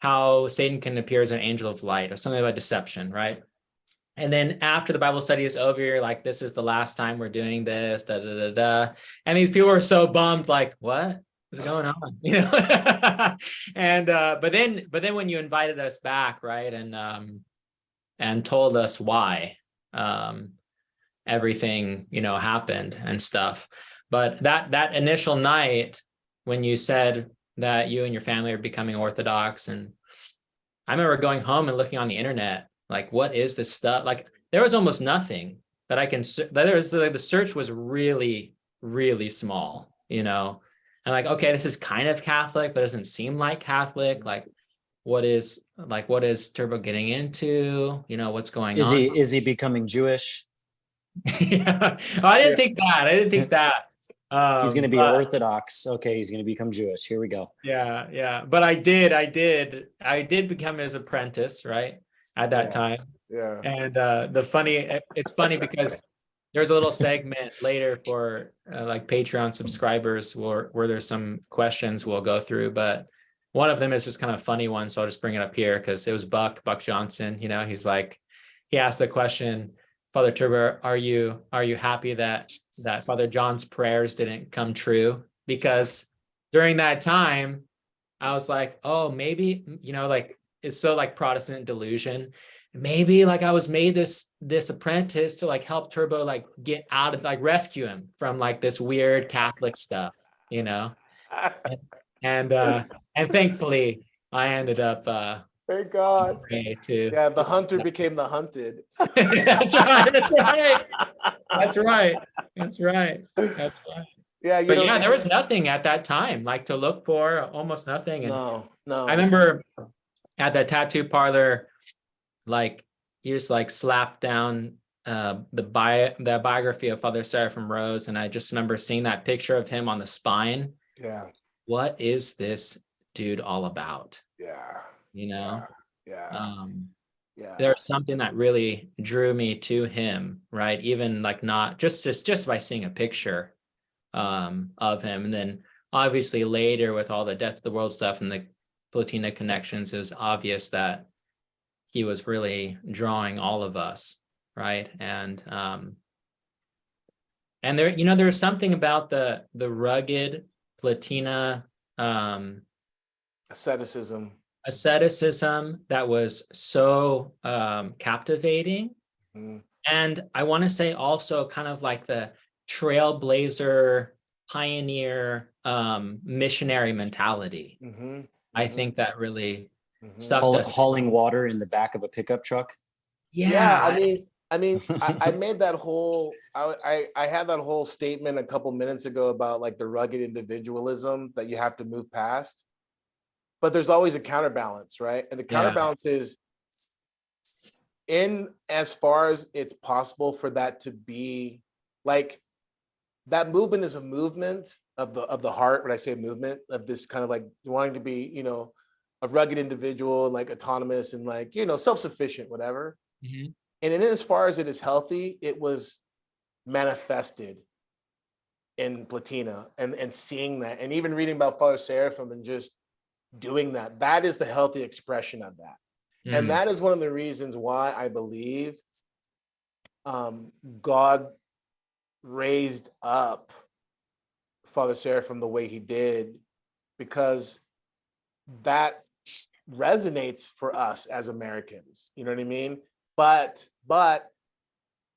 how Satan can appear as an angel of light or something about deception, right? And then after the Bible study is over, you're like, this is the last time we're doing this, da da da da. And these people are so bummed, like, what is going on? You know? And but then when you invited us back, right, and told us why everything, you know, happened and stuff. But that initial night when you said that you and your family are becoming Orthodox, and I remember going home and looking on the internet, like, what is this stuff? Like, there was almost nothing that I can, there was the search was really, really small, you know? And like, okay, this is kind of Catholic, but it doesn't seem like Catholic. Like, what is Turbo getting into? You know, what's going Is on? he becoming Jewish? Yeah. Oh, I didn't think that. I didn't think that. He's going to be But Orthodox. Okay, he's going to become Jewish. Here we go. yeah. But I did become his apprentice, right? At that time. Yeah. And it's funny because there's a little segment later for like Patreon subscribers where there's some questions we'll go through, but one of them is just kind of a funny one. So I'll just bring it up here because it was Buck Johnson. You know, he's like, he asked the question, Father Turbo, are you happy that Father John's prayers didn't come true? Because during that time, I was like, oh, maybe, you know, like it's so like Protestant delusion. Maybe like I was made this apprentice to like help Turbo like get out of, like rescue him from like this weird Catholic stuff, you know? And thankfully I ended up Thank God. to Yeah, the hunter became the hunted. That's right. Yeah, But yeah, there was nothing at that time like to look for, almost nothing. And no. I remember at that tattoo parlor, like you just like slapped down the biography of Father Seraphim Rose, and I just remember seeing that picture of him on the spine. Yeah. What is this dude all about? Yeah. You know? Yeah. There's something that really drew me to him, right? Even like not just by seeing a picture of him. And then obviously later with all the Death of the World stuff and the Platina connections, it was obvious that he was really drawing all of us, right? And there, you know, there was something about the rugged Platina asceticism that was so captivating. Mm. And I want to say also kind of like the trailblazer, pioneer, missionary mentality. I think that really sucked us. Hauling water in the back of a pickup truck. Yeah, I mean, I made that whole, I had that whole statement a couple minutes ago about like the rugged individualism that you have to move past. But there's always a counterbalance, right? And the counterbalance is in as far as it's possible for that to be like, that movement is a movement of the heart. When I say movement, of this kind of like wanting to be, you know, a rugged individual and like autonomous and like, you know, self-sufficient, whatever. Mhm. And in as far as it is healthy, it was manifested in Platina, and seeing that, and even reading about Father Seraphim and just doing that. That is the healthy expression of that. And Mm. that is one of the reasons why I believe God raised up Father Seraphim the way he did, because that resonates for us as Americans. You know what I mean? But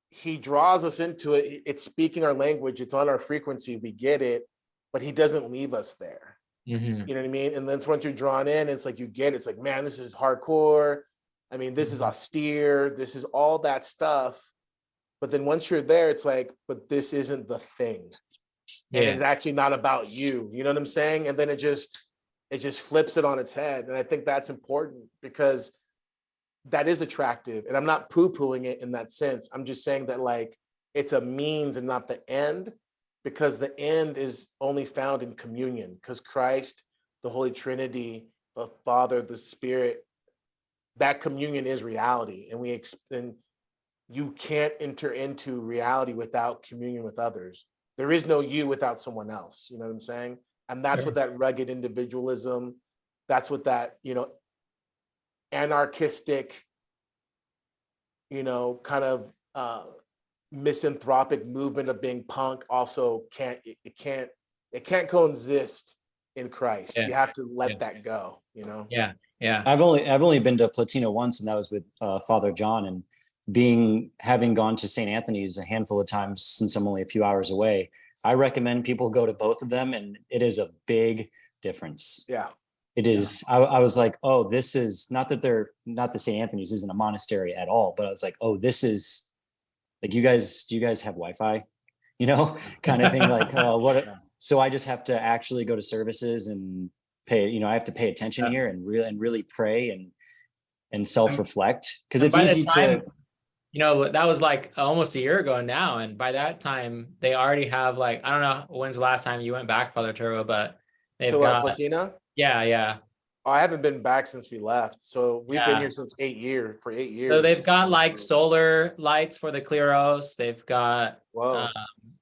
he draws us into it. It's speaking our language. It's on our frequency. We get it, but he doesn't leave us there. Mhm. You know what I mean? And then once you're drawn in, it's like you get it. It's like, man, this is hardcore. I mean, this is austere. This is all that stuff. But then once you're there, it's like, but this isn't the thing. And Yeah. it's actually not about you. You know what I'm saying? And then it just flips it on its head. And I think that's important, because that is attractive. And I'm not poo-pooing it in that sense. I'm just saying that like it's a means and not the end, because the end is only found in communion, because Christ, the Holy Trinity, the Father, the Spirit, that communion is reality. And you can't enter into reality without communion with others. There is no you without someone else. You know what I'm saying? And that's Sure. what that rugged individualism, that's what that, you know, anarchistic, you know, kind of misanthropic movement of being punk also can't coexist in Christ. Yeah. You have to let Yeah. that go, you know? Yeah. Yeah. I've only been to Platina once, and that was with Father John. And having gone to St. Anthony's a handful of times since I'm only a few hours away, I recommend people go to both of them, and it is a big difference. Yeah. It is. I was like, oh, this is not that St. Anthony's isn't a monastery at all, but I was like, oh, this is like, do you guys have Wi-Fi? You know, kind of thing. Like, what? Yeah. So I just have to actually go to services and pay. You know, I have to pay attention Yeah. here and really pray and self-reflect, because And it's by the easy time, to. you know, that was like almost a year ago now. And by that time, they already have like, I don't know when's the last time you went back, Father Turbo, but they've To got, Platina? yeah. Oh, I haven't been back since we left. So we've been Yeah. here since 8 years, for 8 years. So they've got like solar lights for the Kleros. They've got Whoa.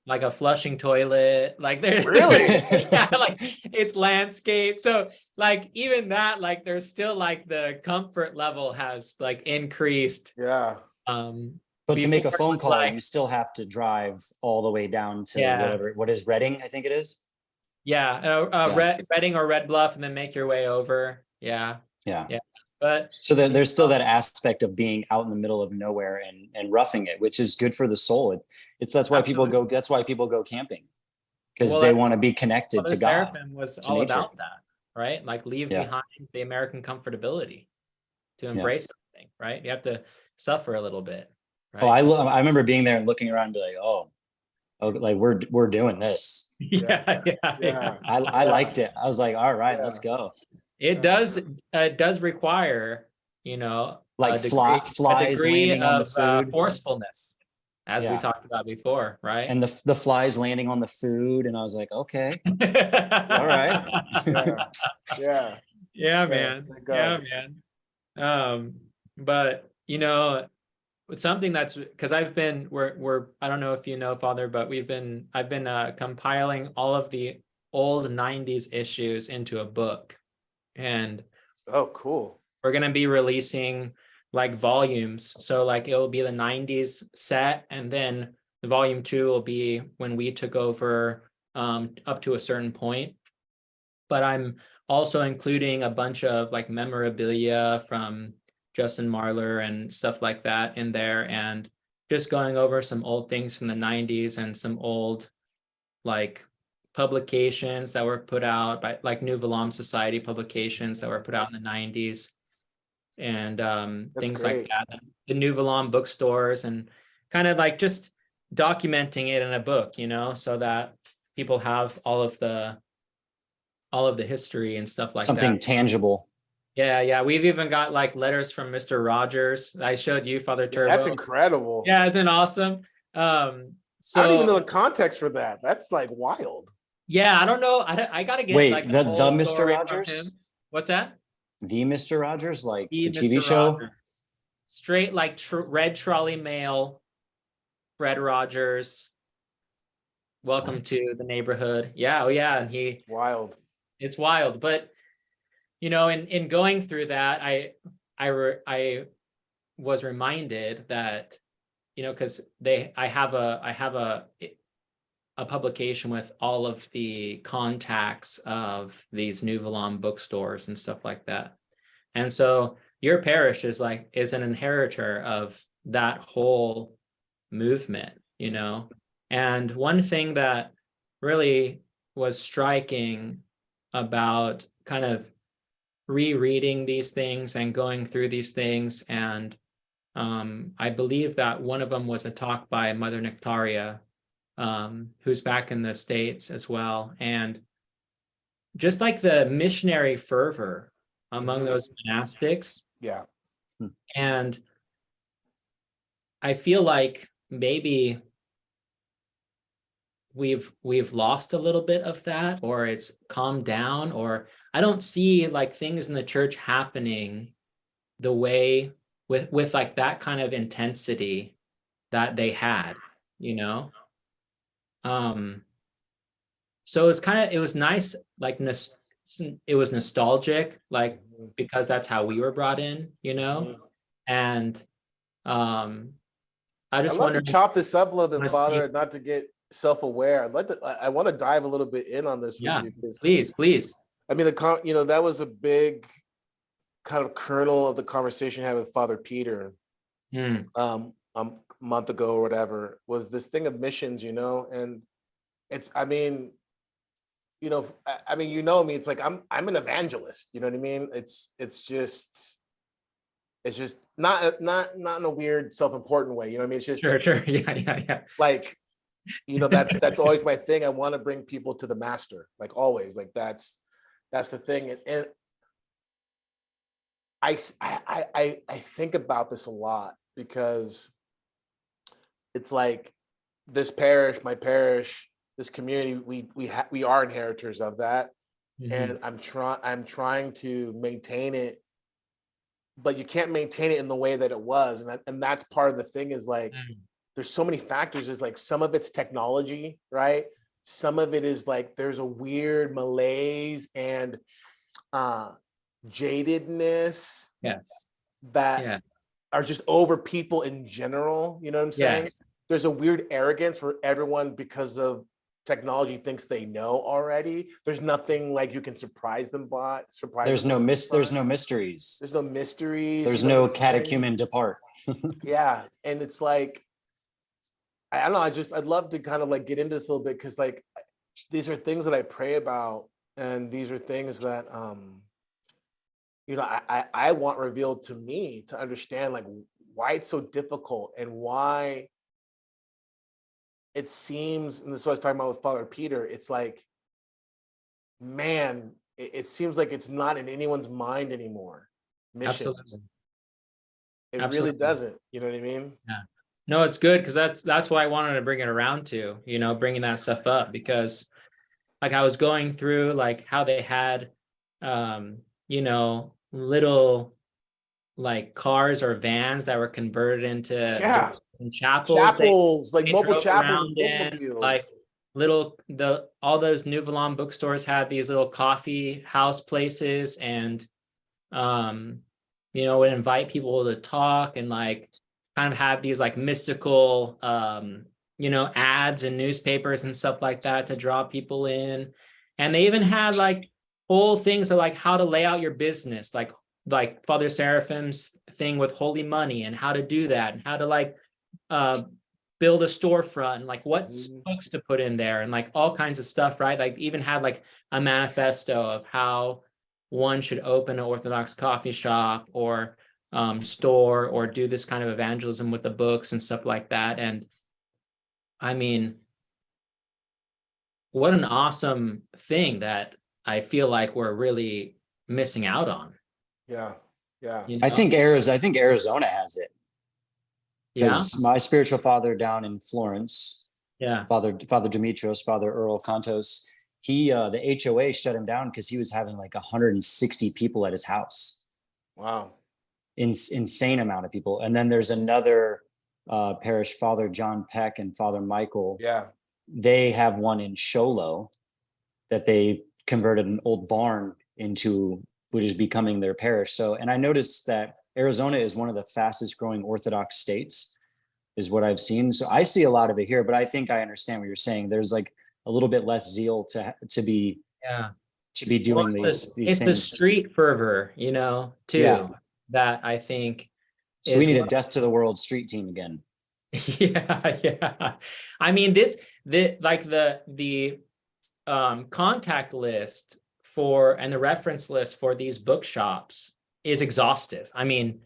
like a flushing toilet. Like they're Really? yeah, like it's landscape. So like even that, like there's still like the comfort level has like increased. Yeah. But to make a Before it phone was call, like- you still have to drive all the way down to Yeah. what is Reading, I think it is. Yeah, Yeah. Reading or Red Bluff, and then make your way over. Yeah, Yeah. but So there's still that aspect of being out in the middle of nowhere and roughing it, which is good for the soul. That's why people go. That's why people go camping, because Well, they that's- want to be connected Father to God. Seraphim was to all nature. about that, right? Like leave Yeah. behind the American comfortability to embrace something, right? You have to suffer a little bit, right? Oh, I remember being there and looking around and be like, oh, like we're doing this. yeah. I liked it. I was like, all right, let's go. It does require, you know, Like a flies degree landing on the of food. forcefulness, as we Yeah. talked about before, right? And the flies landing on the food, and I was like, okay, all right. Yeah. Yeah, man. let go. Yeah, man. But you know, it's something that's because we're I don't know if you know, Father, but I've been compiling all of the old 90s issues into a book, and Oh, cool. we're gonna be releasing like volumes. So like it'll be the 90s set, and then the volume 2 will be when we took over up to a certain point. But I'm also including a bunch of like memorabilia from Justin Marler and stuff like that in there, and just going over some old things from the 90s and some old like publications that were put out by like New Valam Society publications that were put out in the 90s, and things like great. that. The New Valam bookstores, and kind of like just documenting it in a book, you know, so that people have all of the history and stuff like Something that. tangible. Yeah. We've even got like letters from Mr. Rogers. I showed you, Father Turbo. That's incredible. Yeah, isn't it awesome? I don't even know So the context for that. That's like wild. yeah, I don't know. I gotta get Wait, like the whole Mr. story from Rogers? him. What's that? The Mr. Rogers, like the Mr. TV show? Rogers. Straight like red trolley mail, Fred Rogers. Welcome What? to the neighborhood. Yeah, oh yeah, and Wild. it's wild. But in going through that, I was reminded that because I have a publication with all of the contacts of these New Valon bookstores and stuff like that. And so your parish is an inheritor of that whole movement, And one thing that really was striking about kind of rereading these things and going through these things, and I believe that one of them was a talk by Mother Nectaria, who's back in the States as well. And just like the missionary fervor among those monastics. Yeah. And I feel like maybe we've lost a little bit of that, or it's calmed down, or I don't see like things in the church happening the way with like that kind of intensity that they had, So it was nice, like it was nostalgic, like because that's how we were brought in, And I just I'd love wonder. to chop this up a little bit, Wanna Father, speak? not to get self-aware. I want to dive a little bit in on this Yeah, with you. 'Cause, please. I mean, that was a big kind of kernel of the conversation I had with Father Peter a month ago or whatever, was this thing of missions, and it's, I mean, me, it's like I'm an evangelist, you know what I mean? It's just not in a weird self-important way, you know what I mean? It's just Sure. Yeah. like, that's always my thing. I want to bring people to the master, like always, like that's the thing. And I think about this a lot, because it's like this parish, my parish, this community, we are inheritors of that. And I'm trying to maintain it, but you can't maintain it in the way that it was. And that's part of the thing, is like, there's so many factors. Is like, some of it's technology, right? Some of it is like, there's a weird malaise and jadedness that are just over people in general. You know what I'm saying? There's a weird arrogance for everyone because of technology, thinks they know already. There's nothing like you can surprise them by. There's no mysteries. There's no mysteries. There's no catechumen depart. Yeah. And it's like, I don't know, I'd love to kind of like get into this a little bit, because like, these are things that I pray about, and these are things that I want revealed to me, to understand like why it's so difficult, and why it seems, and this is what I was talking about with Father Peter, it's like, man, it seems like it's not in anyone's mind anymore. Missions. Absolutely. It Absolutely. really doesn't, you know what I mean? Yeah. No, it's good, because that's why I wanted to bring it around to, bringing that stuff up, because like I was going through like how they had, little like cars or vans that were converted into chapels, like mobile chapels, like all those New Valon bookstores had these little coffee house places, and would invite people to talk, and like kind of have these like mystical ads in newspapers and stuff like that to draw people in. And they even had like whole things of like how to lay out your business, like Father Seraphim's thing with holy money, and how to do that, and how to like build a storefront, and like what books to put in there, and like all kinds of stuff, right? Like even had like a manifesto of how one should open an Orthodox coffee shop or store, or do this kind of evangelism with the books and stuff like that. And I mean, what an awesome thing that I feel like we're really missing out on, Yeah. Yeah. You I know? think Arizona has it, Yeah. because my spiritual father down in Florence, Yeah. Father Demetrios, Father Earl Contos, he the HOA shut him down because he was having like 160 people at his house. Wow. Insane amount of people. And then there's another parish, Father John Peck and Father Michael. Yeah. They have one in Sholo that they converted an old barn into, which is becoming their parish. So, and I noticed that Arizona is one of the fastest growing Orthodox states, is what I've seen. So I see a lot of it here, but I think I understand what you're saying. There's like a little bit less zeal to be Yeah. doing Well, these it's the things. street fervor, you know, too, Yeah. that I think So we is need a what, death to the world street team again. yeah, yeah. I mean, the contact list for and the reference list for these bookshops is exhaustive. I mean,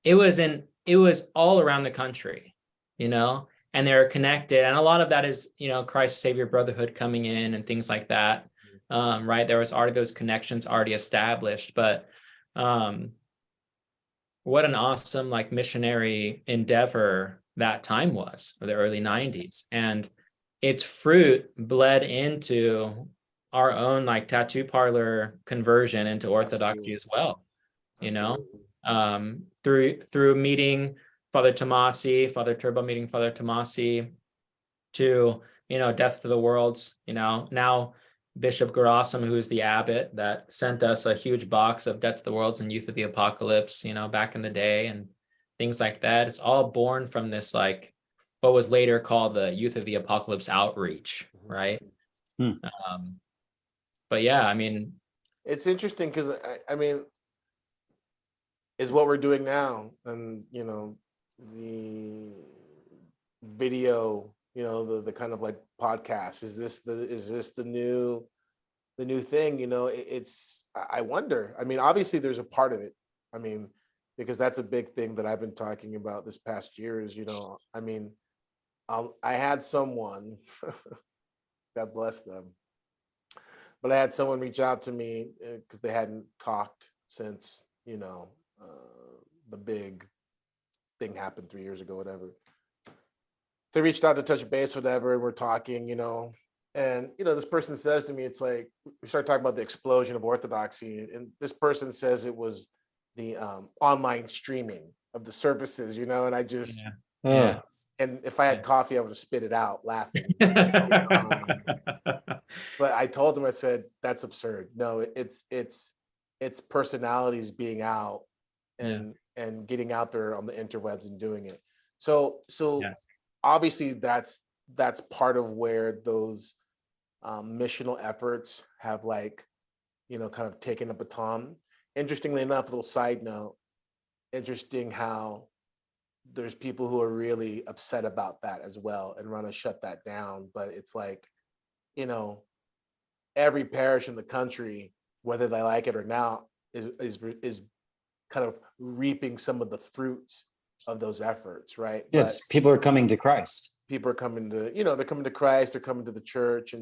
it was all around the country, you know, and they're connected, and a lot of that is, you know, Christ Savior Brotherhood coming in and things like that. Right, there was already those connections already established, but what an awesome like missionary endeavor that time was, the early 90s, and its fruit bled into our own like tattoo parlor conversion into orthodoxy Absolutely. as well, you know, Absolutely. through meeting Father Tomasi, Father Turbo meeting Father Tomasi, to, you know, death to the worlds, you know, now Bishop Gerasim, who's the abbot that sent us a huge box of Death to the Worlds and Youth of the Apocalypse, you know, back in the day, and things like that. It's all born from this, like, what was later called the Youth of the Apocalypse outreach, right? Hmm. But yeah, I mean, It's interesting because I mean, is what we're doing now, and you know, the video, you know, the kind of like podcast. Is this the new thing? You know, it's I wonder. I mean, obviously there's a part of it. I mean, because that's a big thing that I've been talking about this past year is, you know, I mean, I had someone, God bless them, but I had someone reach out to me because they hadn't talked since, you know, the big thing happened 3 years ago, whatever. They reached out to touch base, whatever, and we're talking, you know, and you know, this person says to me, it's like we start talking about the explosion of orthodoxy, and this person says it was the online streaming of the services, you know, and I just, yeah, Oh, and if I had coffee, I would have spit it out laughing. But I told him, I said, that's absurd. No, it's personalities being out yeah, and getting out there on the interwebs and doing it. So yes, obviously that's part of where those missional efforts have, like, you know, kind of taken a baton. Interestingly enough, a little side note, interesting how there's people who are really upset about that as well and want to shut that down. But it's like, you know, every parish in the country, whether they like it or not, is kind of reaping some of the fruits of those efforts, right? But yes, people are coming to Christ. people are coming to, you know, they're coming to Christ, they're coming to the church,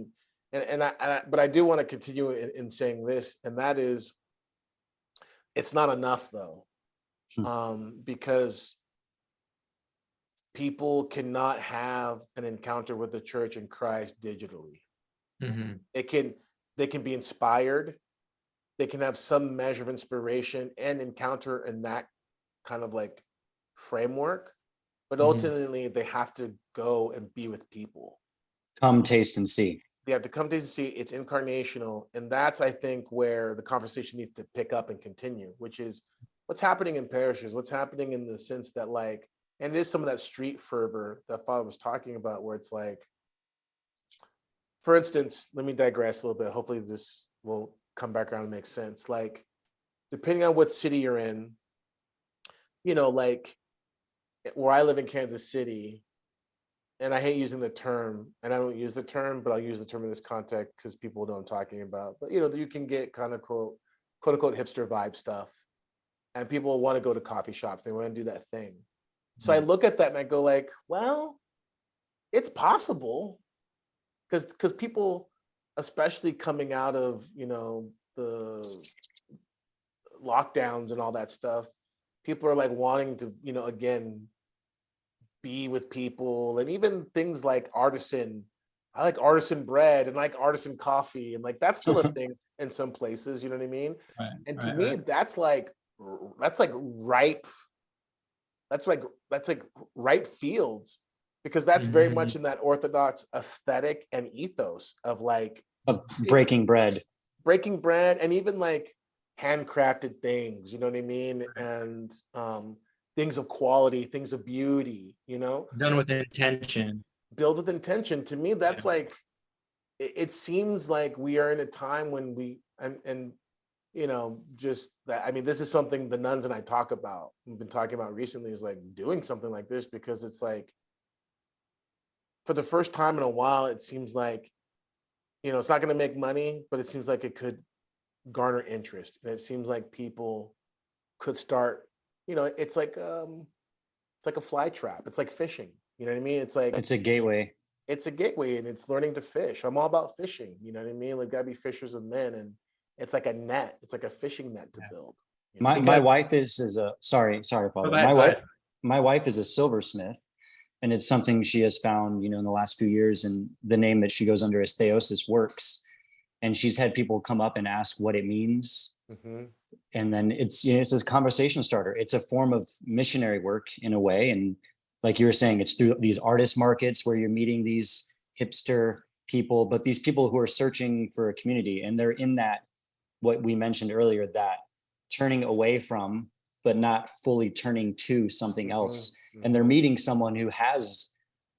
but I do want to continue in saying this, and that is, it's not enough though, Hmm. because people cannot have an encounter with the church and Christ digitally. hmm, It can, they can be inspired, they can have some measure of inspiration and encounter in that kind of like framework, but hmm, ultimately they have to go and be with people. Come taste and see. They have to come to see it's incarnational, and that's, I think, where the conversation needs to pick up and continue, which is what's happening in parishes, what's happening in the sense that, like, and it is some of that street fervor that Father was talking about, where it's like, for instance, let me digress a little bit, hopefully this will come back around and make sense. Like, depending on what city you're in, you know, like where I live in Kansas City, and I hate using the term, and I don't use the term, but I'll use the term in this context because people know what I'm talking about. But you know, you can get kind of quote unquote hipster vibe stuff, and people want to go to coffee shops, they want to do that thing. So I look at that and I go like, well, it's possible, because people, especially coming out of, you know, the lockdowns and all that stuff, people are like wanting to, again, be with people, and even things like artisan. I like artisan bread and like artisan coffee, and like that's still a thing in some places. You know what I mean? Right, And to right, me, right. that's like ripe. That's like ripe fields, because that's very much in that Orthodox aesthetic and ethos of like Of breaking bread. breaking bread, and even like handcrafted things. You know what I mean? And things of quality, things of beauty. Done with intention. Build with intention. To me, that's Yeah. like it seems like we are in a time when we and just that. I mean, this is something the nuns and I talk about. We've been talking about recently, is like doing something like this, because it's like for the first time in a while, it seems like it's not going to make money, but it seems like it could garner interest, and it seems like people could start. It's like a fly trap. It's like fishing. You know what I mean? It's like It's a gateway. it's a gateway, and it's learning to fish. I'm all about fishing. You know what I mean? Like, gotta be fishers of men, and it's like a net. It's like a fishing net to build. My Because- wife is a sorry, Father. Go ahead, My go wife ahead. my wife is a silversmith, and it's something she has found, in the last few years, and the name that she goes under is Theosis Works. And she's had people come up and ask what it means. Mhm. And then it's a conversation starter. It's a form of missionary work in a way. And like you were saying, it's through these artist markets where you're meeting these hipster people, but these people who are searching for a community, and they're in that, what we mentioned earlier, that turning away from, but not fully turning to something else. And they're meeting someone who has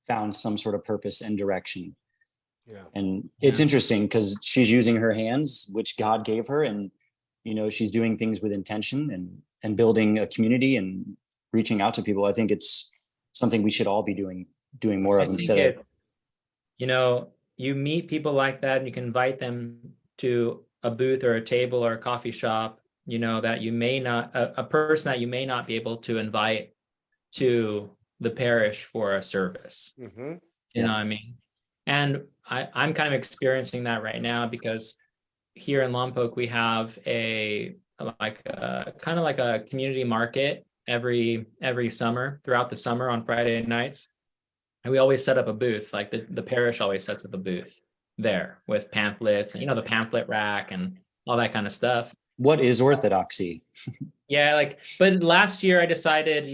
found some sort of purpose and direction. Yeah. And it's interesting because she's using her hands, which God gave her, and she's doing things with intention and building a community and reaching out to people. I think it's something we should all be doing more of, instead of you meet people like that, and you can invite them to a booth or a table or a coffee shop, that you may not, a person that you may not be able to invite to the parish for a service. Mhm. You know what I mean? And I'm kind of experiencing that right now, because here in Lompoc, we have kind of like a community market every summer, throughout the summer on Friday nights. And we always set up a booth, like the parish always sets up a booth there with pamphlets and, the pamphlet rack and all that kind of stuff. what is orthodoxy. Yeah, but last year I decided,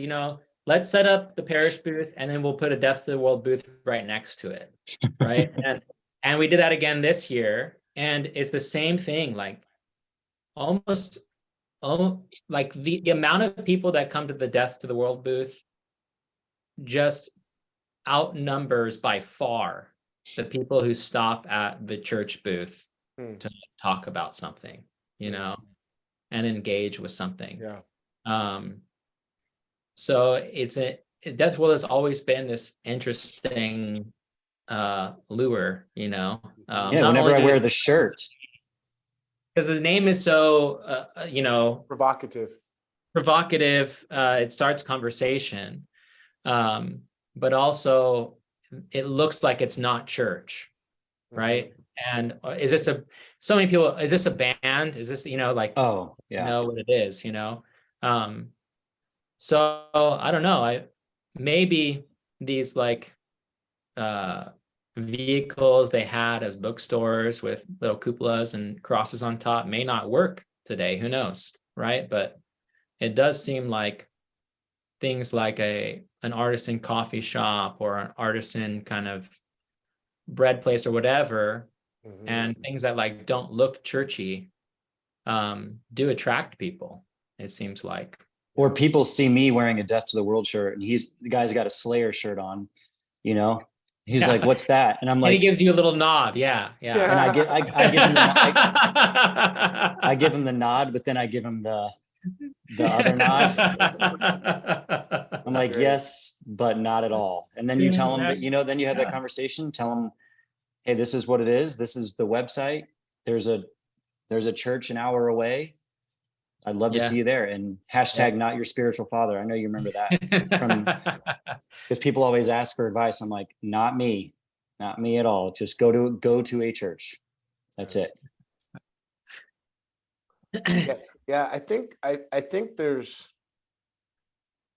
let's set up the parish booth, and then we'll put a Death to the World booth right next to it, right? and we did that again this year, and it's the same thing. Like almost, like the amount of people that come to the Death to the World booth just outnumbers by far the people who stop at the church booth to talk about something, and engage with something. Yeah. So Death World has always been this interesting lure, Yeah, whenever I wear the shirt. because the name is so Provocative. it starts conversation, but also it looks like it's not church, right? And is this so many people, is this a band? Is this, Oh, yeah. know what it is, so I don't know, maybe these vehicles they had as bookstores with little cupolas and crosses on top may not work today, who knows, right? But it does seem like things like an artisan coffee shop or an artisan kind of bread place or whatever, and things that don't look churchy do attract people, it seems like. Or people see me wearing a Death to the World shirt, and the guy's got a Slayer shirt on, he's like, what's that? And I'm like, and he gives you a little nod. Yeah. and I give him the nod, but then I give him the other nod. I'm like, Great. yes, but not at all. And then you tell him that, then you have that conversation, tell him, hey, this is what it is. This is the website. There's a church an hour away. I'd love to see you there. And hashtag not your spiritual father. I know you remember that. Because people always ask for advice. I'm like, not me at all. Just go to a church. That's it. Yeah, I think there's,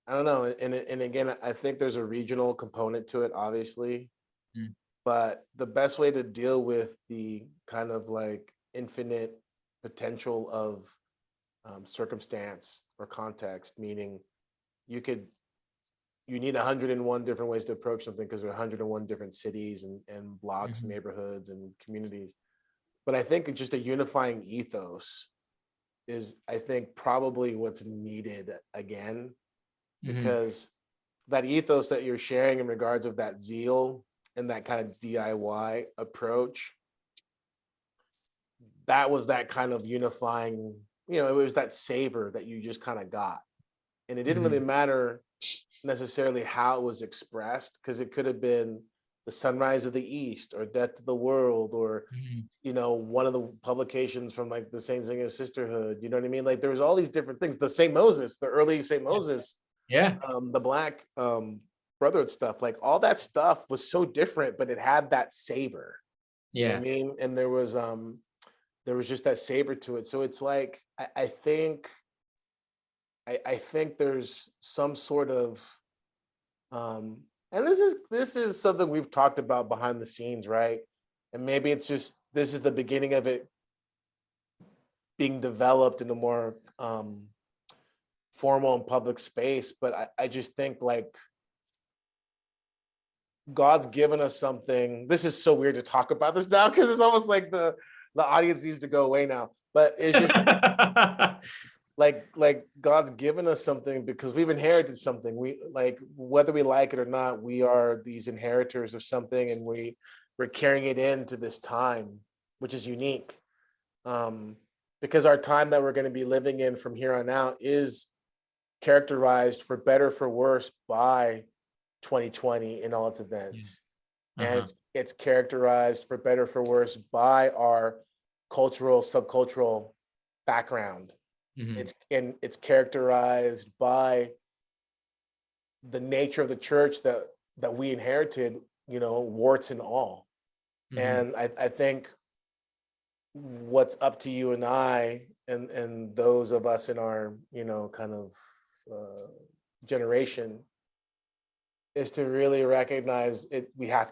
I don't know, and again, I think there's a regional component to it, obviously. Mm. But the best way to deal with the kind of like infinite potential of circumstance or context, meaning you could, you need 101 different ways to approach something because there are 101 different cities and blocks, Mhm. neighborhoods, and communities. But I think just a unifying ethos is, I think, probably what's needed again, Mhm. because that ethos that you're sharing in regards of that zeal and that kind of DIY approach, that was that kind of unifying, it was that savor that you just kind of got. And it didn't really Mhm. matter necessarily how it was expressed, because it could have been the sunrise of the East or death to the world, or Mhm. one of the publications from like the Saint Singing Sisterhood, you know what I mean? Like there was all these different things. The Saint Moses, the early Saint Moses, Yeah. the Black Brotherhood stuff, like all that stuff was so different, but it had that savor. You know what I Yeah. mean? And there was just that savor to it. So it's like I think there's some sort of and this is something we've talked about behind the scenes, right? And maybe it's just this is the beginning of it being developed in a more formal and public space. But I just think like God's given us something. This is so weird to talk about this now because it's almost like the audience needs to go away now. But it's just like God's given us something because we've inherited something. We like whether we like it or not, we are these inheritors of something, and we're carrying it into this time, which is unique. Because our time that we're going to be living in from here on out is characterized, for better for worse, by 2020 in all its Yeah. events. And Uh-huh. it's characterized, for better for worse, by our cultural, subcultural background. Mhm. It's characterized by the nature of the church that we inherited, warts and all. Mhm. And I think what's up to you and I and those of us in our, kind of generation, is to really recognize it. We have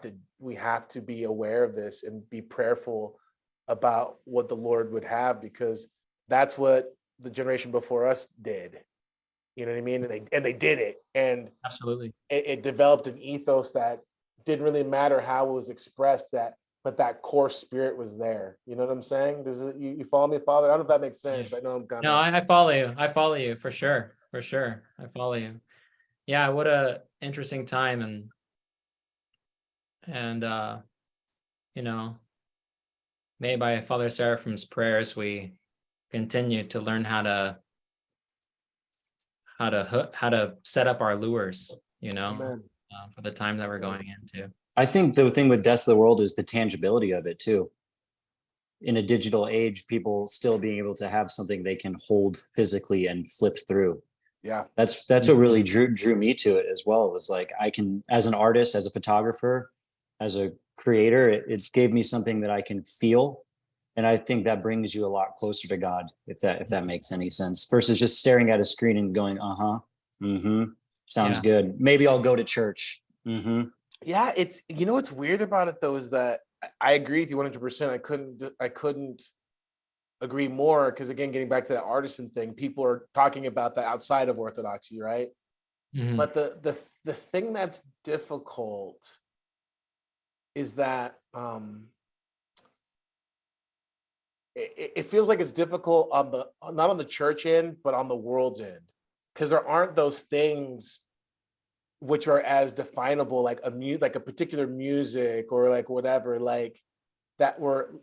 to be aware of this and be prayerful about what the Lord would have, because that's what the generation before us did. You know what I mean? And they did it, and Absolutely. it developed an ethos that didn't really matter how it was expressed. But that core spirit was there. You know what I'm saying? Does it? You follow me, Father? I don't know if that makes Yeah. sense. I know I'm kind No, of. I follow you. I follow you for sure. For sure. I follow you. Yeah, what a interesting time, and you know, made by Father Seraphim's prayers, we continue to learn how to set up our lures, Amen. for the time that we're Amen. going into. I think the thing with Death of the World is the tangibility of it too. In a digital age, people still being able to have something they can hold physically and flip through. Yeah. That's what really drew me to it as well. It was like I can, as an artist, as a photographer, as a creator, it gave me something that I can feel. And I think that brings you a lot closer to God, if that makes any sense, versus just staring at a screen and going, uh-huh, mm-hmm, sounds Yeah. good. Maybe I'll go to church. Mm-hmm. Yeah, it's what's weird about it though is that I agree with you 100%. I couldn't agree more, because again, getting back to that artisan thing, people are talking about that outside of Orthodoxy, right? Mhm. But the thing that's difficult is that it feels like it's difficult on the not on the church end, but on the world's end, because there aren't those things which are as definable, like like a particular music or like whatever, like that were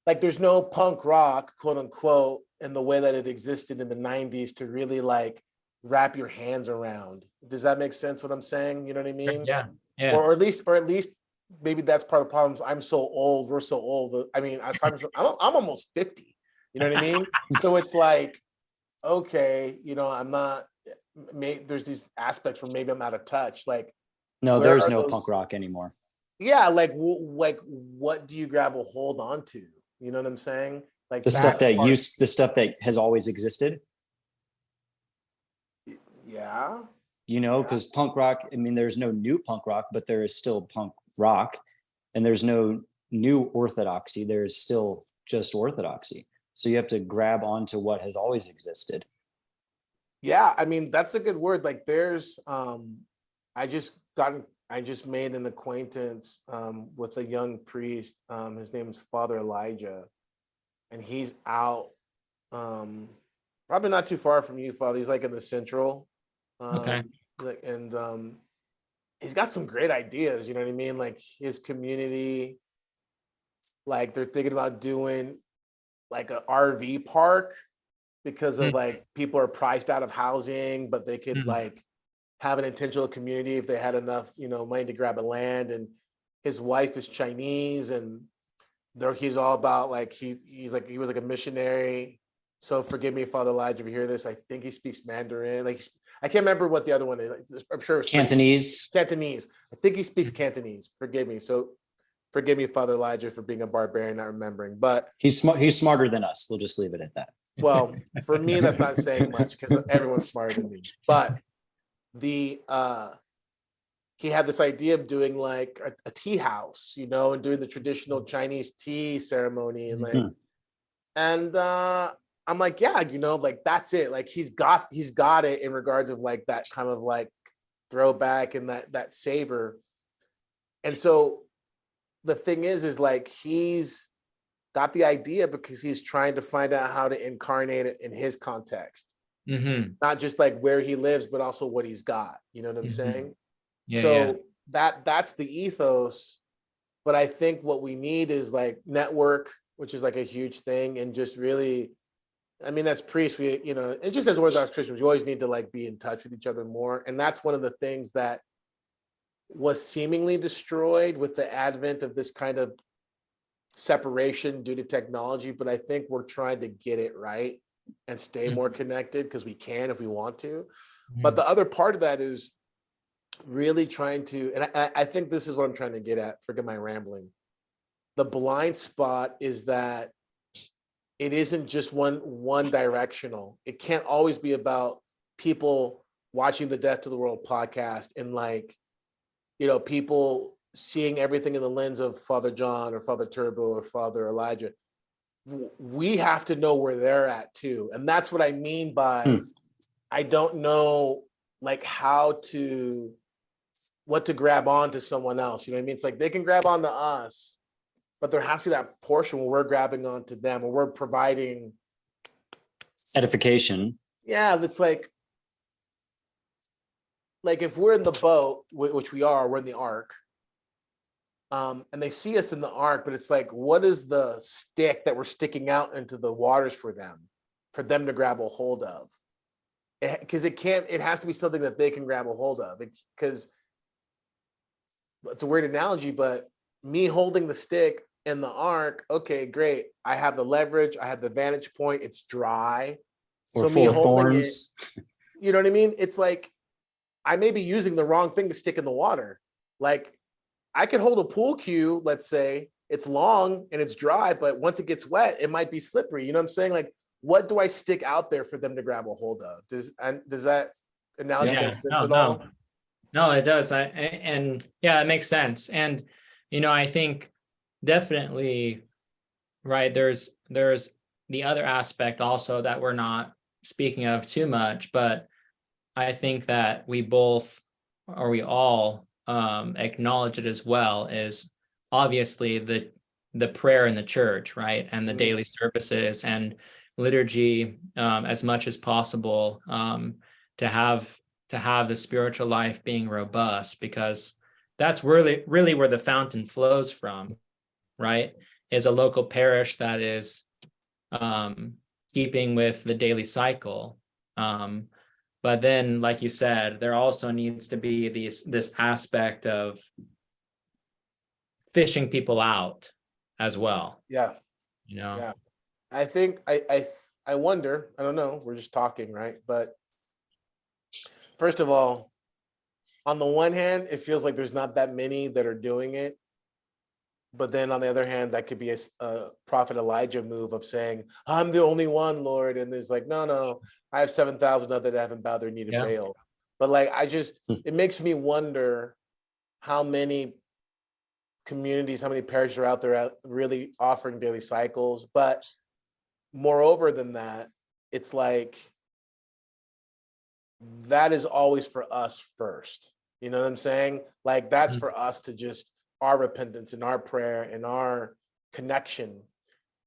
like there's no punk rock, quote unquote, in the way that it existed in the 90s to really like wrap your hands around. Does that make sense what I'm saying? You know what I Sure. mean? Yeah. Yeah. Or at least maybe that's part of the problems. I'm so old, we're so old. I mean, I was talking to, I'm almost 50. You know what I mean? So it's like, okay, I'm not, there's these aspects where maybe I'm out of touch. Like, No, where there's are no punk those? rock anymore. Yeah, like what do you grab a hold onto? You know what I'm saying? Like The stuff that part. the stuff that has always existed, Yeah. you know, Yeah. because punk rock, I mean, there's no new punk rock, but there is still punk rock, and there's no new orthodoxy. There's still just orthodoxy. So you have to grab onto what has always existed. Yeah, I mean that's a good word. Like there's I just made an acquaintance with a young priest. His name is Father Elijah, and he's out probably not too far from you, Father. He's like in the central. Okay. And he's got some great ideas, you know what I mean? Like his community, like they're thinking about doing like a RV park because of like people are priced out of housing, but they could like have an intentional community if they had enough, money to grab a land. And his wife is Chinese, and he's all about like he was like a missionary. So forgive me, Father Elijah, if you hear this. I think he speaks Mandarin. Like I can't remember what the other one is. I'm sure it's Cantonese. Cantonese. I think he speaks Cantonese. Forgive me. So forgive me, Father Elijah, for being a barbarian, not remembering. But He's smart. He's smarter than us. We'll just leave it at that. well, for me, that's not saying much because everyone's smarter than me. But he had this idea of doing like a tea house, and doing the traditional Chinese tea ceremony, and like, and I'm like, yeah, like that's it. Like he's got it in regards of like that kind of like throwback and that savor. And so the thing is like he's got the idea because he's trying to find out how to incarnate it in his context, not just like where he lives, but also what he's got. You know what I'm saying? Yeah, So that's the ethos. But I think what we need is like network, which is like a huge thing, and just really, I mean, as priests, we, and just as Orthodox Christians, we always need to like be in touch with each other more. And that's one of the things that was seemingly destroyed with the advent of this kind of separation due to technology. But I think we're trying to get it right and stay more connected because we can if we want to. But the other part of that is really trying to, and I think this is what I'm trying to get at, forgive my rambling. The blind spot is that it isn't just one directional. It can't always be about people watching the Death to the World podcast and like, people seeing everything in the lens of Father John or Father Turbo or Father Elijah. We have to know where they're at too. And that's what I mean by, I don't know like what to grab on to someone else. You know what I mean? It's like they can grab on to us, but there has to be that portion where we're grabbing onto them, where we're providing Edification. Yeah, that's like if we're in the boat, which we are, we're in the ark, and they see us in the ark, but it's like, what is the stick that we're sticking out into the waters for them to grab a hold of? Because it has to be something that they can grab a hold of. Because it's a weird analogy, but me holding the stick in the ark, okay, great. I have the leverage, I have the vantage point, it's dry. Or So full me of holding thorns. you know what I mean? It's like, I may be using the wrong thing to stick in the water. Like I could hold a pool cue, let's say it's long and it's dry, but once it gets wet, it might be slippery. You know what I'm saying? Like, what do I stick out there for them to grab a hold of? Does that analogy make sense at all? No, it does. And yeah, it makes sense. And, I think definitely, right, there's the other aspect also that we're not speaking of too much, but I think that we all acknowledge it as well, is obviously the prayer in the church, right? And the daily services and liturgy, as much as possible, to have the spiritual life being robust, because that's really where the fountain flows from, right? Is a local parish that is keeping with the daily cycle. But then, like you said, there also needs to be this aspect of fishing people out as well. Yeah. Yeah. I think I wonder, I don't know, we're just talking, right? But first of all, on the one hand, it feels like there's not that many that are doing it. But then on the other hand, that could be a prophet Elijah move of saying, I'm the only one, Lord. And there's like, no, I have 7,000 other that haven't bowed their knee to Baal. But like, it makes me wonder how many communities, how many parishes are out there really offering daily cycles. But moreover than that, it's like, that is always for us first. You know what I'm saying? Like, that's for us to just our repentance and our prayer and our connection.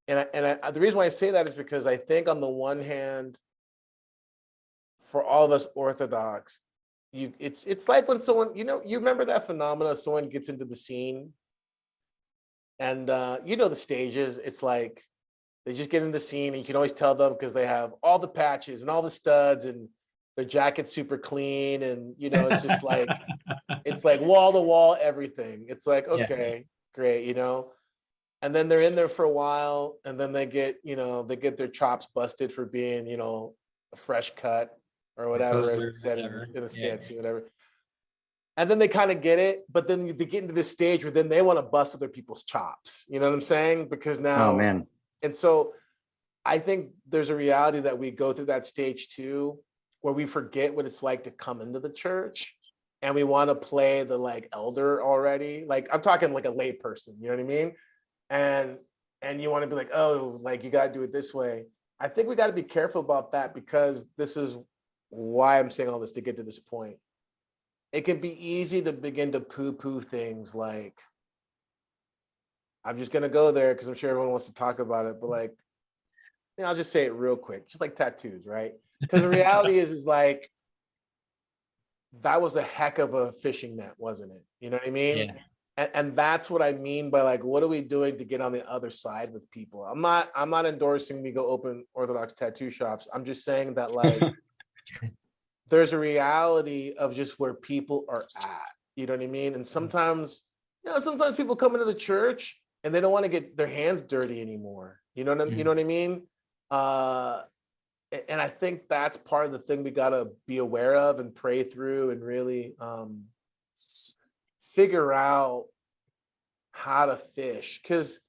And the reason why I say that is because I think on the one hand, for all of us Orthodox, it's like when someone, you remember that phenomena, someone gets into the scene and the stages, it's like they just get in the scene and you can always tell them because they have all the patches and all the studs and their jacket's super clean and it's just like it's like wall to wall everything. It's like, okay, great, and then they're in there for a while and then they get their chops busted for being a fresh cut or whatever it said in a scan whatever, and then they kind of get it, but then they get into this stage where then they want to bust other people's chops, you know what I'm saying, because now, oh man. And so I think there's a reality that we go through that stage too, where we forget what it's like to come into the church and we want to play the like elder already. Like I'm talking like a lay person, you know what I mean? And you want to be like, oh, like you got to do it this way. I think we got to be careful about that, because this is why I'm saying all this to get to this point. It can be easy to begin to poo-poo things like, I'm just going to go there because I'm sure everyone wants to talk about it, but like, I'll just say it real quick, just like tattoos, right? Because the reality is like, that was a heck of a fishing net, wasn't it? You know what I mean? Yeah. And that's what I mean by like, what are we doing to get on the other side with people? I'm not endorsing we go open Orthodox tattoo shops. I'm just saying that like, there's a reality of just where people are at. You know what I mean? And sometimes, sometimes people come into the church and they don't want to get their hands dirty anymore. You know what I mean? And I think that's part of the thing we got to be aware of and pray through and really figure out how to fish. Because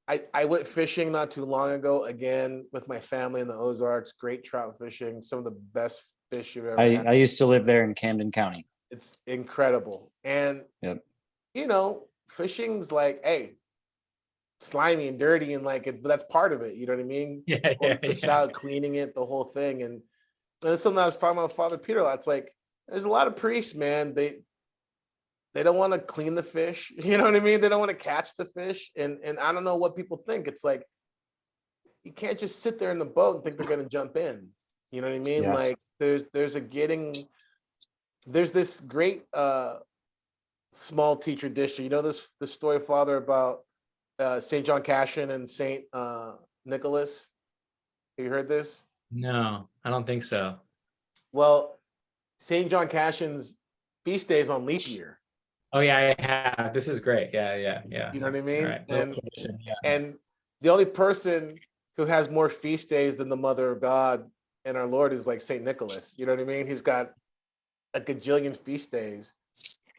I went fishing not too long ago, again, with my family in the Ozarks, great trout fishing, some of the best fish you've ever had. I used to live there in Camden County. It's incredible. And, fishing's like, hey, slimy and dirty and like that's part of it, you know what I mean? Fish out, cleaning it, the whole thing. And that's something I was talking about with Father Peter. It's like there's a lot of priests, man. They don't want to clean the fish, you know what I mean? They don't want to catch the fish. And I don't know what people think. It's like you can't just sit there in the boat and think they're gonna jump in. You know what I mean? Yeah. Like there's this great small T tradition. This story, Father, about St. John Cassian and St. Nicholas. Have you heard this? No, I don't think so. Well, St. John Cassian's feast day is on leap year. Oh yeah, I have. This is great. Yeah. You know what I mean? Right. And the only person who has more feast days than the Mother of God and our Lord is like St. Nicholas. You know what I mean? He's got a gajillion feast days.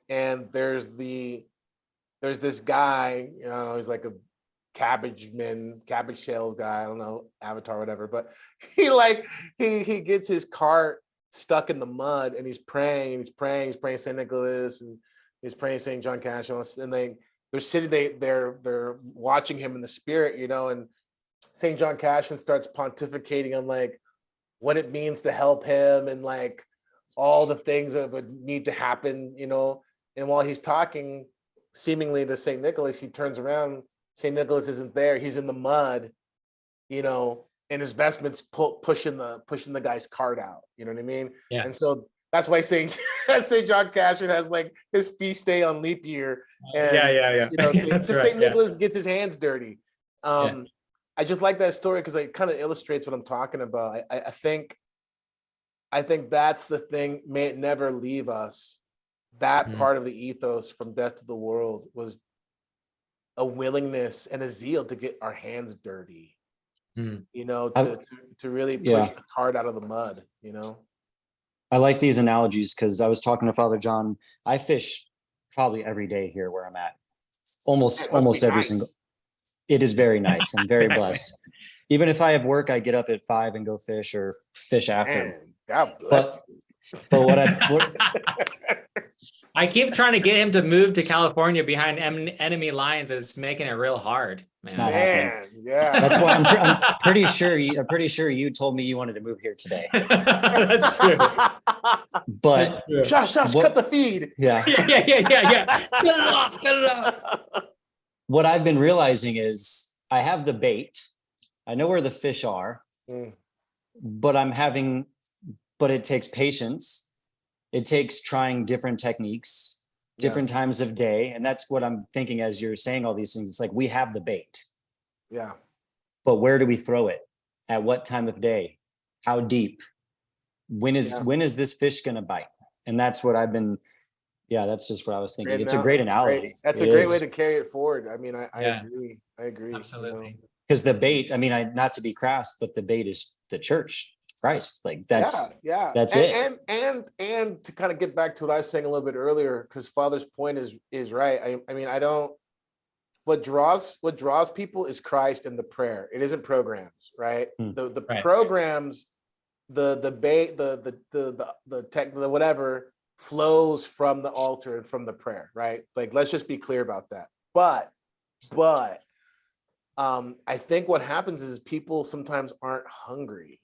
And there's this guy, he's like a cabbage sales guy, I don't know, Avatar, whatever, but he gets his cart stuck in the mud and he's praying St. Nicholas and he's praying St. John Cassian, and they're sitting, they're watching him in the spirit, and St. John Cassian starts pontificating on like what it means to help him and like all the things that would need to happen, and while he's talking seemingly to St. Nicholas, he turns around, St. Nicholas isn't there, he's in the mud, and his vestments pushing the guy's cart out, you know what I mean? Yeah. And so that's why St. John Cassian has like his feast day on leap year. And, St. Nicholas gets his hands dirty. I just like that story because it kind of illustrates what I'm talking about. I think that's the thing, may it never leave us. That part of the ethos from Death to the World was a willingness and a zeal to get our hands dirty, to really push the cart out of the mud, I like these analogies because I was talking to Father John. I fish probably every day here where I'm at. almost It must be every nice. single. It is very nice. I'm very Exactly. blessed. Even if I have work, I get up at 5 and go fish or fish after. Man, God bless But what I keep trying to get him to move to California behind enemy lines. It's making it real hard, It's man. not you. happening. Man, yeah. That's why I'm pretty sure you told me you wanted to move here today. That's true. But That's true. Shush, What- cut the feed. yeah, Yeah. Cut it off. Cut it off. what I've been realizing is I have the bait. I know where the fish are, Mm. but it takes patience. It takes trying different techniques, different times of day. And that's what I'm thinking as you're saying all these things. It's like we have the bait, Yeah. but where do we throw it? At what time of day? How deep? When is this fish going to bite? And that's what I've been, that's just what I was thinking. It's a great analogy. That's a It great is. way to carry it forward. I mean, I Yeah. agree. I agree. Absolutely. Because the bait, I mean, not to be crass, but the bait is the church, Christ. Like that's that's it. And to kind of get back to what I was saying a little bit earlier, because Father's point is right. I mean, I don't. What draws people is Christ and the prayer. It isn't programs, right? The Right. programs, the bait, the tech, the whatever flows from the altar and from the prayer, right? Like, let's just be clear about that. But I think what happens is people sometimes aren't hungry.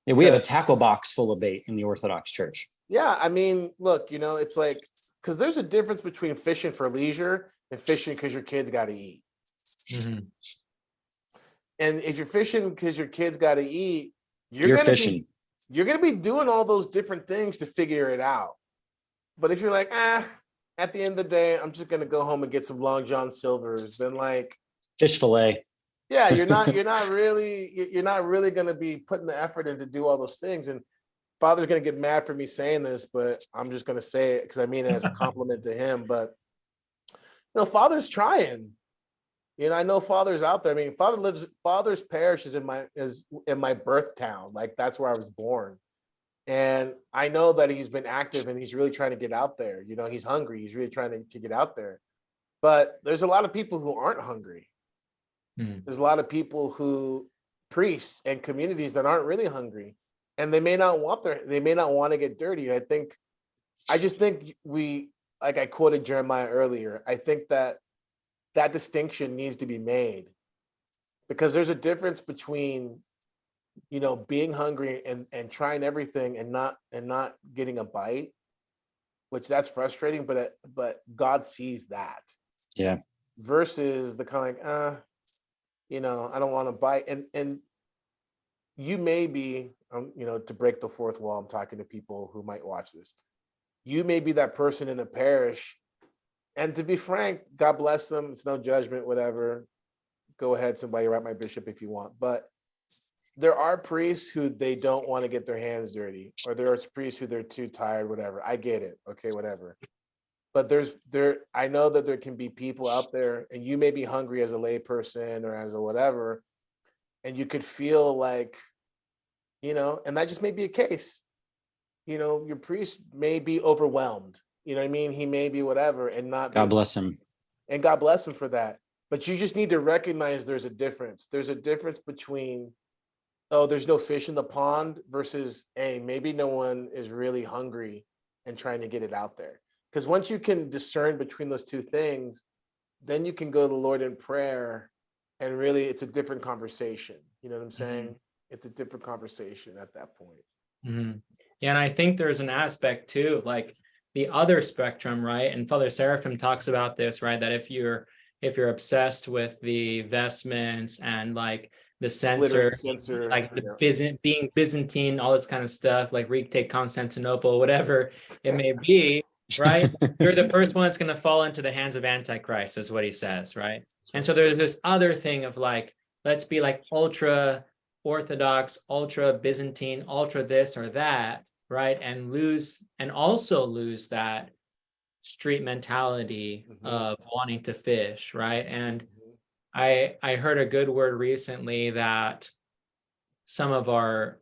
Yeah, we have a tackle box full of bait in the Orthodox Church. Yeah, I mean, look, it's like, because there's a difference between fishing for leisure and fishing because your kids got to eat. Mhm. And if you're fishing because your kids got to eat, You're fishing. You're gonna be doing all those different things to figure it out. But if you're like, at the end of the day, I'm just gonna go home and get some Long John Silvers, then like, Fish fillet. yeah, you're not really gonna be putting the effort in to do all those things. And Father's gonna get mad for me saying this, but I'm just gonna say it because I mean it as a compliment to him. But Father's trying. I know Father's out there. I mean, Father's parish is in my birth town. Like, that's where I was born. And I know that he's been active and he's really trying to get out there. He's hungry. He's really trying to get out there. But there's a lot of people who aren't hungry. There's a lot of people priests and communities that aren't really hungry, and they may not want to get dirty. I just think like I quoted Jeremiah earlier, I think that distinction needs to be made, because there's a difference between, being hungry and trying everything and not getting a bite, which that's frustrating, but God sees that. Yeah. Versus the kind of like, I don't want to bite. And you may be, to break the fourth wall, I'm talking to people who might watch this. You may be that person in a parish. And to be frank, God bless them. It's no judgment, whatever. Go ahead, somebody write my bishop if you want. But there are priests who they don't want to get their hands dirty, or there are priests who they're too tired, whatever. I get it. Okay, whatever. But I know that there can be people out there, and you may be hungry as a lay person or as a whatever, and you could feel like, and that just may be a case. Your priest may be overwhelmed. You know what I mean? He may be whatever, and not. God bless him. And God bless him for that. But you just need to recognize there's a difference. There's a difference between, there's no fish in the pond versus, hey, maybe no one is really hungry and trying to get it out there. Because once you can discern between those two things, then you can go to the Lord in prayer, and really it's a different conversation. You know what I'm saying? It's a different conversation at that point. Yeah, and I think there's an aspect too, like the other spectrum, right? And Father Seraphim talks about this, right? That if you're obsessed with the vestments and like the censer, like the being Byzantine, all this kind of stuff, like retake Constantinople, whatever it may be, right? You're the first one that's going to fall into the hands of Antichrist, is what he says, right? And so there's this other thing of like, let's be like ultra Orthodox, ultra Byzantine, ultra this or that, right? And also lose that street mentality of wanting to fish, right? And I heard a good word recently that some of our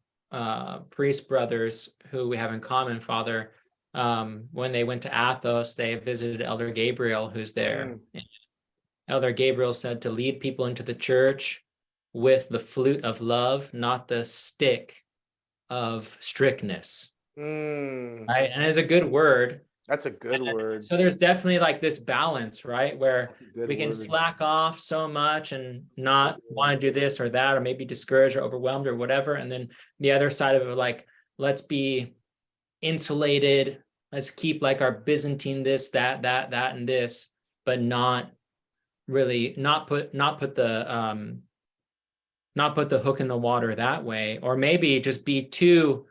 priest brothers who we have in common, Father, when they went to Athos, they visited Elder Gabriel, who's there. Elder Gabriel said to lead people into the church with the flute of love, not the stick of strictness. Right. And it's a good word. That's a good word. So there's definitely like this balance, right? Where That's a good we can word. slack off so much and not want to do this or that, or maybe discouraged or overwhelmed or whatever. And then the other side of it, like, let's be insulated. Let's keep like our Byzantine this, that, and this, but not really not put the hook in the water that way, or maybe just be too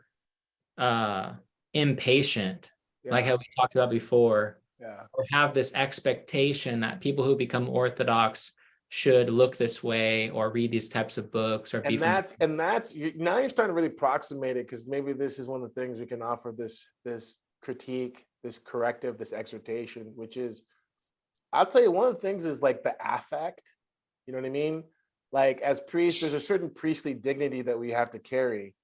impatient, like how we talked about before, or have this expectation that people who become Orthodox should look this way or read these types of books, or now you're starting to really approximate it, because maybe this is one of the things we can offer this critique, this corrective, this exhortation, which is, I'll tell you, one of the things is like the affect, you know what I mean? Like as priests, there's a certain priestly dignity that we have to carry,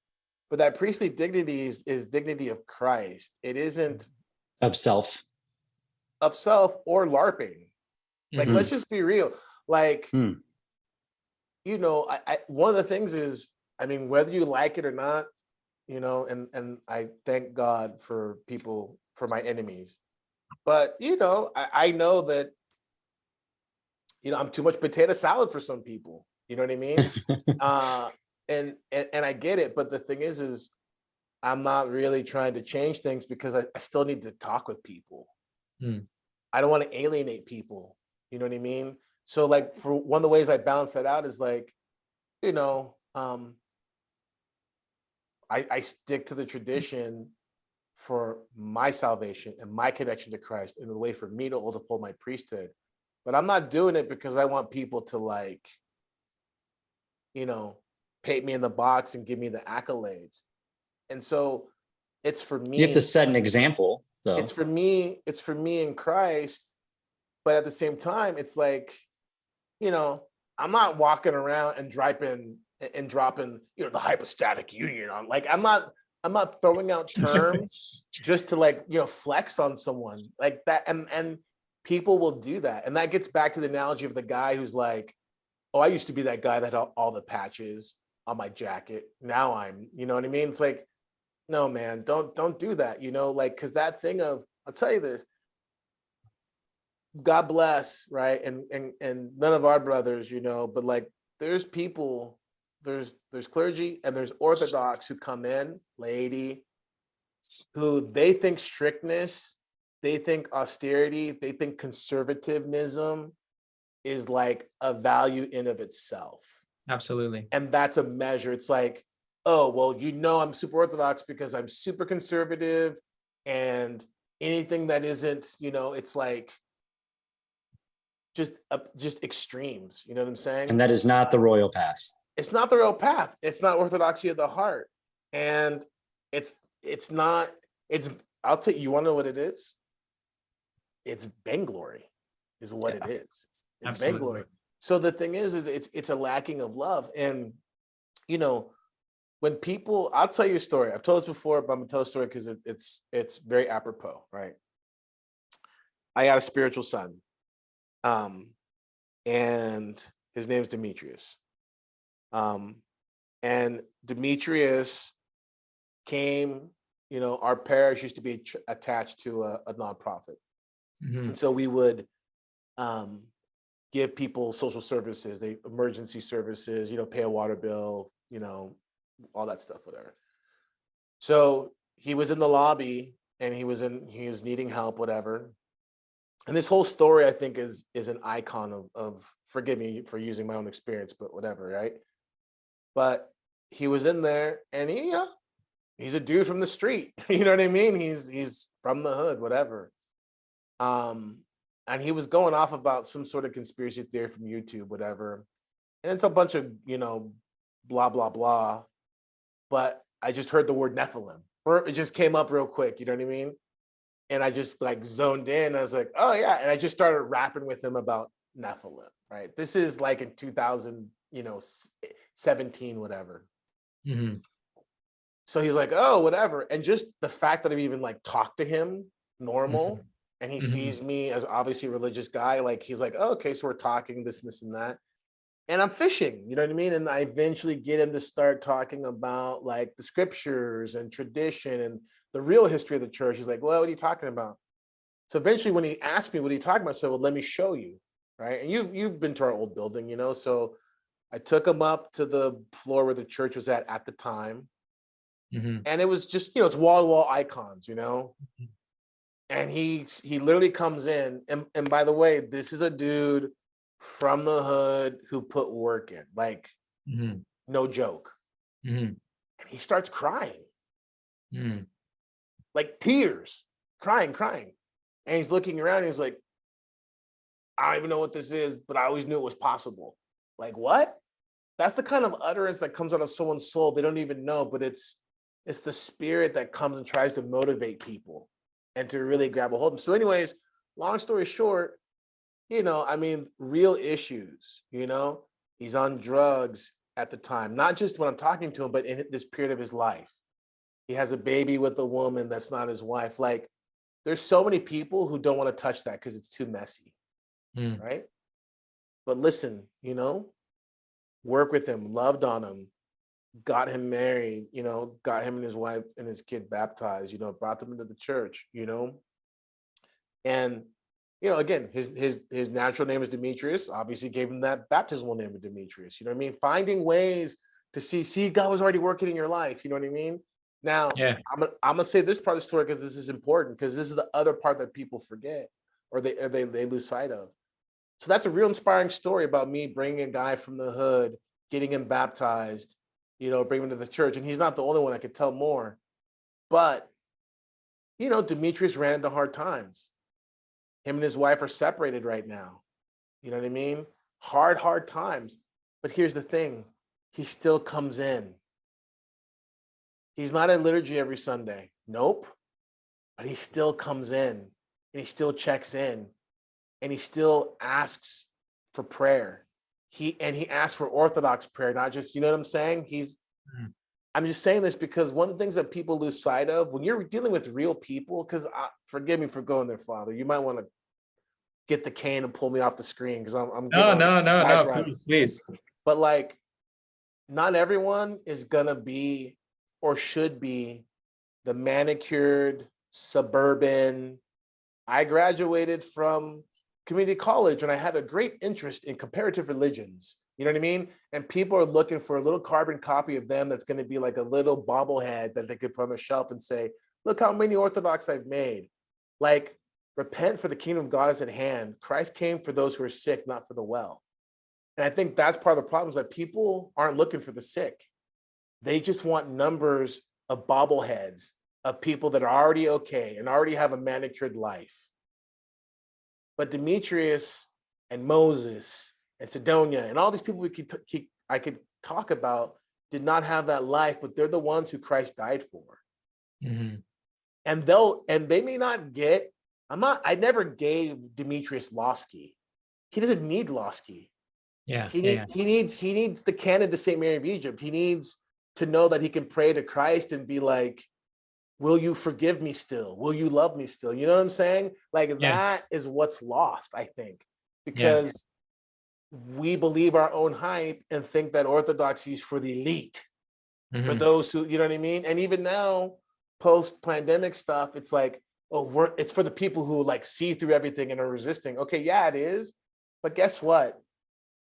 but that priestly dignity is dignity of Christ. It isn't of self or LARPing. Like, let's just be real. Like, you know, I one of the things is, I mean, whether you like it or not, you know, and I thank God for people, for my enemies, but you know, I know that, you know, I'm too much potato salad for some people, you know what I mean? And I get it, but the thing is I'm not really trying to change things, because I still need to talk with people. I don't want to alienate people, you know what I mean? So like, for one of the ways I balance that out is like, you know, I stick to the tradition for my salvation and my connection to Christ, in a way for me to uphold my priesthood. But I'm not doing it because I want people to, like, you know, paint me in the box and give me the accolades. And so it's for me. You have to set an example, though. It's for me in Christ. But at the same time, it's like, you know, I'm not walking around and dropping, you know, the hypostatic union on. Like, I'm not throwing out terms just to, like, you know, flex on someone like that. And people will do that. And that gets back to the analogy of the guy who's like, oh, I used to be that guy that had all the patches on my jacket. Now I'm, you know what I mean? It's like, no, man, don't do that. You know, like, because that thing of, I'll tell you this, God bless, right? And none of our brothers, you know, but like, there's people, there's clergy and there's Orthodox who come in, lady, who they think strictness, they think austerity, they think conservatism is like a value in of itself. Absolutely. And that's a measure. It's like, oh, well, you know, I'm super Orthodox because I'm super conservative, and anything that isn't, you know, it's like just extremes. You know what I'm saying? And that is not the royal path. It's not the real path. It's not orthodoxy of the heart. And it's I'll tell you, you want to know what it is? It's vainglory is what it is. It's vainglory. So the thing is it's a lacking of love. And, you know, when people, I'll tell you a story. I've told this before, but I'm gonna tell a story because it's very apropos, right? I got a spiritual son. And his name's Demetrius. And Demetrius came, you know, our parish used to be attached to a nonprofit. And so we would give people social services, emergency services, you know, pay a water bill, you know, all that stuff, whatever. So he was in the lobby and he was needing help, whatever. And this whole story, I think, is an icon of forgive me for using my own experience, but whatever, right? But he was in there, and he's a dude from the street. You know what I mean? He's from the hood, whatever. And he was going off about some sort of conspiracy theory from YouTube, whatever. And it's a bunch of, you know, blah, blah, blah. But I just heard the word Nephilim. It just came up real quick, you know what I mean? And I just like zoned in. I was like, oh yeah. And I just started rapping with him about Nephilim, right? This is like in 2017, whatever. So he's like, oh, whatever. And just the fact that I even like talked to him normal and he Mhm. sees me as obviously a religious guy. Like he's like, oh, okay, so we're talking this and that. And I'm fishing, you know what I mean? And I eventually get him to start talking about like the scriptures and tradition and the real history of the church. He's like, well, what are you talking about? So eventually when he asked me what are you talking about, I said, well, let me show you. Right. And you've been to our old building, you know. So I took him up to the floor where the church was at the time. Mhm. And it was just, it's wall-to-wall icons, you know. And he literally comes in. And by the way, this is a dude from the hood who put work in, like Mhm. no joke. Mhm. And he starts crying, Mhm. like tears, crying. And he's looking around, and he's like, I don't even know what this is, but I always knew it was possible. Like, what? That's the kind of utterance that comes out of someone's soul. They don't even know, but it's the spirit that comes and tries to motivate people and to really grab a hold of them. So, anyways, long story short, I mean, real issues, he's on drugs at the time, not just when I'm talking to him, but in this period of his life. He has a baby with a woman that's not his wife. Like, there's so many people who don't want to touch that because it's too messy, Mhm. right? But listen, work with him, loved on him, got him married, got him and his wife and his kid baptized, brought them into the church, and again, his natural name is Demetrius. Obviously, gave him that baptismal name of Demetrius. You know what I mean? Finding ways to see God was already working in your life. You know what I mean? Now, Yeah. I'm gonna say this part of the story because this is important, because this is the other part that people forget or they lose sight of. So that's a real inspiring story about me bringing a guy from the hood, getting him baptized, bringing him to the church. And he's not the only one. I could tell more. But, Demetrius ran into hard times. Him and his wife are separated right now. You know what I mean? Hard times. But here's the thing. He still comes in. He's not at liturgy every Sunday. Nope. But he still comes in and he still checks in and he still asks for prayer. He asks for Orthodox prayer, not just, you know what I'm saying? Mhm. I'm just saying this because one of the things that people lose sight of when you're dealing with real people, because forgive me for going there, Father, you might want to get the cane and pull me off the screen because I'm getting No, on no, no, no. diatribe. Please. But like, not everyone is gonna be or should be the manicured suburban. I graduated from community college and I had a great interest in comparative religions. You know what I mean? And people are looking for a little carbon copy of them that's going to be like a little bobblehead that they could put on a shelf and say, look how many Orthodox I've made. Like, repent, for the kingdom of God is at hand. Christ came for those who are sick, not for the well. And I think that's part of the problem, is that people aren't looking for the sick. They just want numbers of bobbleheads of people that are already okay and already have a manicured life. But Demetrius and Moses and Sidonia and all these people I could talk about did not have that life, but they're the ones who Christ died for. Mhm. And they may not get, I never gave Demetrius Losky. He doesn't need Losky. Yeah. He Yeah. needs the canon to St. Mary of Egypt. He needs to know that he can pray to Christ and be like, will you forgive me still? Will you love me still? You know what I'm saying? Like, Yeah. that is what's lost, I think, Yeah. because we believe our own hype and think that orthodoxy is for the elite, for Mhm. those who, you know what I mean? And even now, post-pandemic stuff, it's like, oh, it's for the people who like see through everything and are resisting. Okay, yeah, it is. But guess what?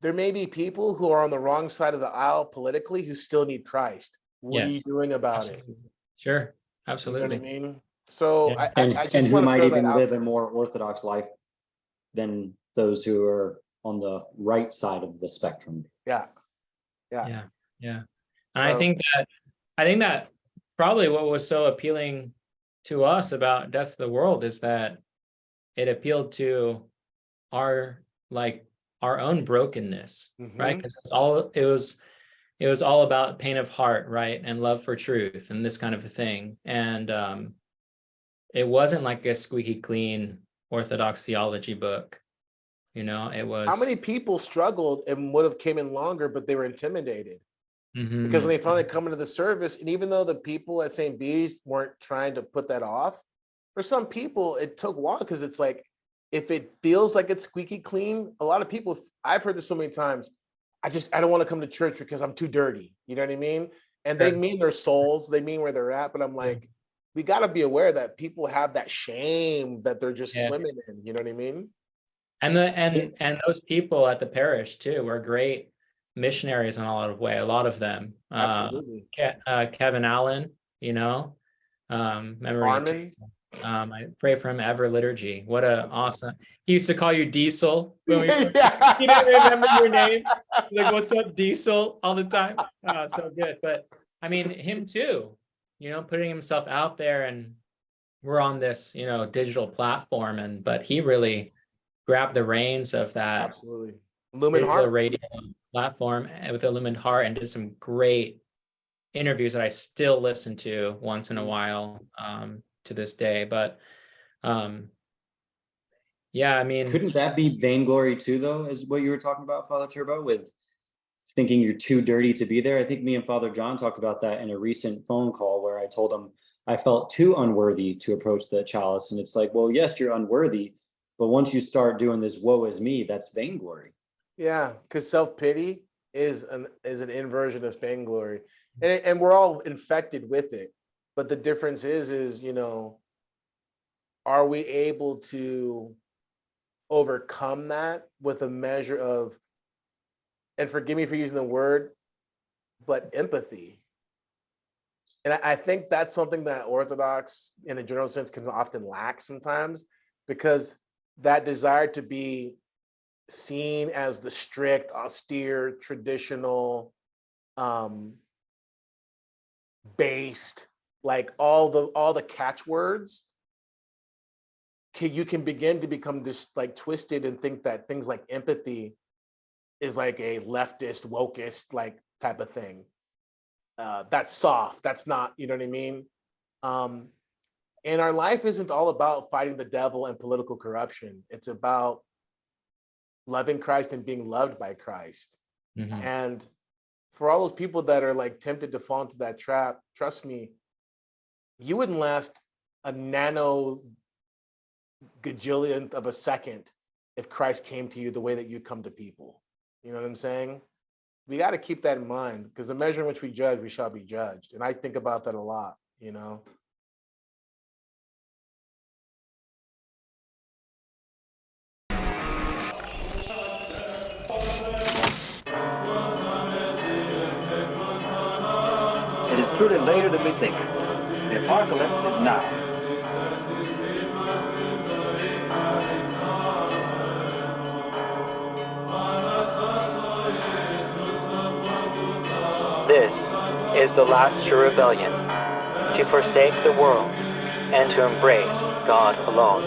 There may be people who are on the wrong side of the aisle politically who still need Christ. What are you Yes. doing about it? Absolutely. Sure. You know what I Absolutely. mean? So Yeah. I And just who want to might throw that even out live a there. more Orthodox life than those who are on the right side of the spectrum. Yeah. Yeah. Yeah. And So I think that probably what was so appealing to us about Death of the World is that it appealed to our our own brokenness, right? mhm. Because it was all about pain of heart, right? And love for truth and this kind of a thing. And it wasn't like a squeaky clean Orthodox theology book. It How was many people struggled and would have came in longer, but they were intimidated? Because when mhm, they finally come into the service, and even though the people at St. B's weren't trying to put that off, for some people, it took a while because it's like, if it feels like it's squeaky clean, a lot of people, I've heard this so many times, I don't want to come to church because I'm too dirty. You know what I mean? And they Sure. mean their souls, they mean where they're at, but I'm like, we got to be aware that people have that shame that they're just Yeah. swimming in. You know what I mean? And those people at the parish too were great missionaries in a lot of way. A lot of them. Absolutely. Kevin Allen, you know, memory. Armin. I pray for him ever liturgy. What a awesome. He used to call you Diesel when we Yeah. he didn't remember your name. He's like, what's up, Diesel? All the time. So good. But I mean, him too, you know, putting himself out there, and we're on this, you know, digital platform, but he really grabbed the reins of that Absolutely. Lumen digital Heart. radio platform with Illumined Heart, and did some great interviews that I still listen to once in a while to this day. But yeah, I mean, Couldn't that be vainglory too, though, as what you were talking about, Father Turbo, with thinking you're too dirty to be there? I think me and Father John talked about that in a recent phone call where I told him I felt too unworthy to approach the chalice. And it's like, well, yes, you're unworthy, but once you start doing this woe is me, that's vainglory. Yeah, because self-pity is an inversion of vainglory. And we're all infected with it. But the difference is, you know, are we able to overcome that with a measure of, and forgive me for using the word, but empathy. And I think that's something that Orthodox, in a general sense, can often lack sometimes, because that desire to be seen as the strict, austere, traditional, based, like all the catchwords, you can begin to become just like twisted and think that things like empathy is like a leftist, wokist like type of thing. That's soft. That's not, you know what I mean? And our life isn't all about fighting the devil and political corruption. It's about loving Christ and being loved by Christ. mhm. And for all those people that are like tempted to fall into that trap, trust me, you wouldn't last a nano gajillionth of a second if Christ came to you the way that you come to people. You know what I'm saying? We got to keep that in mind, because the measure in which we judge, we shall be judged. And I think about that a lot, you know? It is truly later than we think. The apocalypse is now. This is the last true rebellion, to forsake the world and to embrace God alone.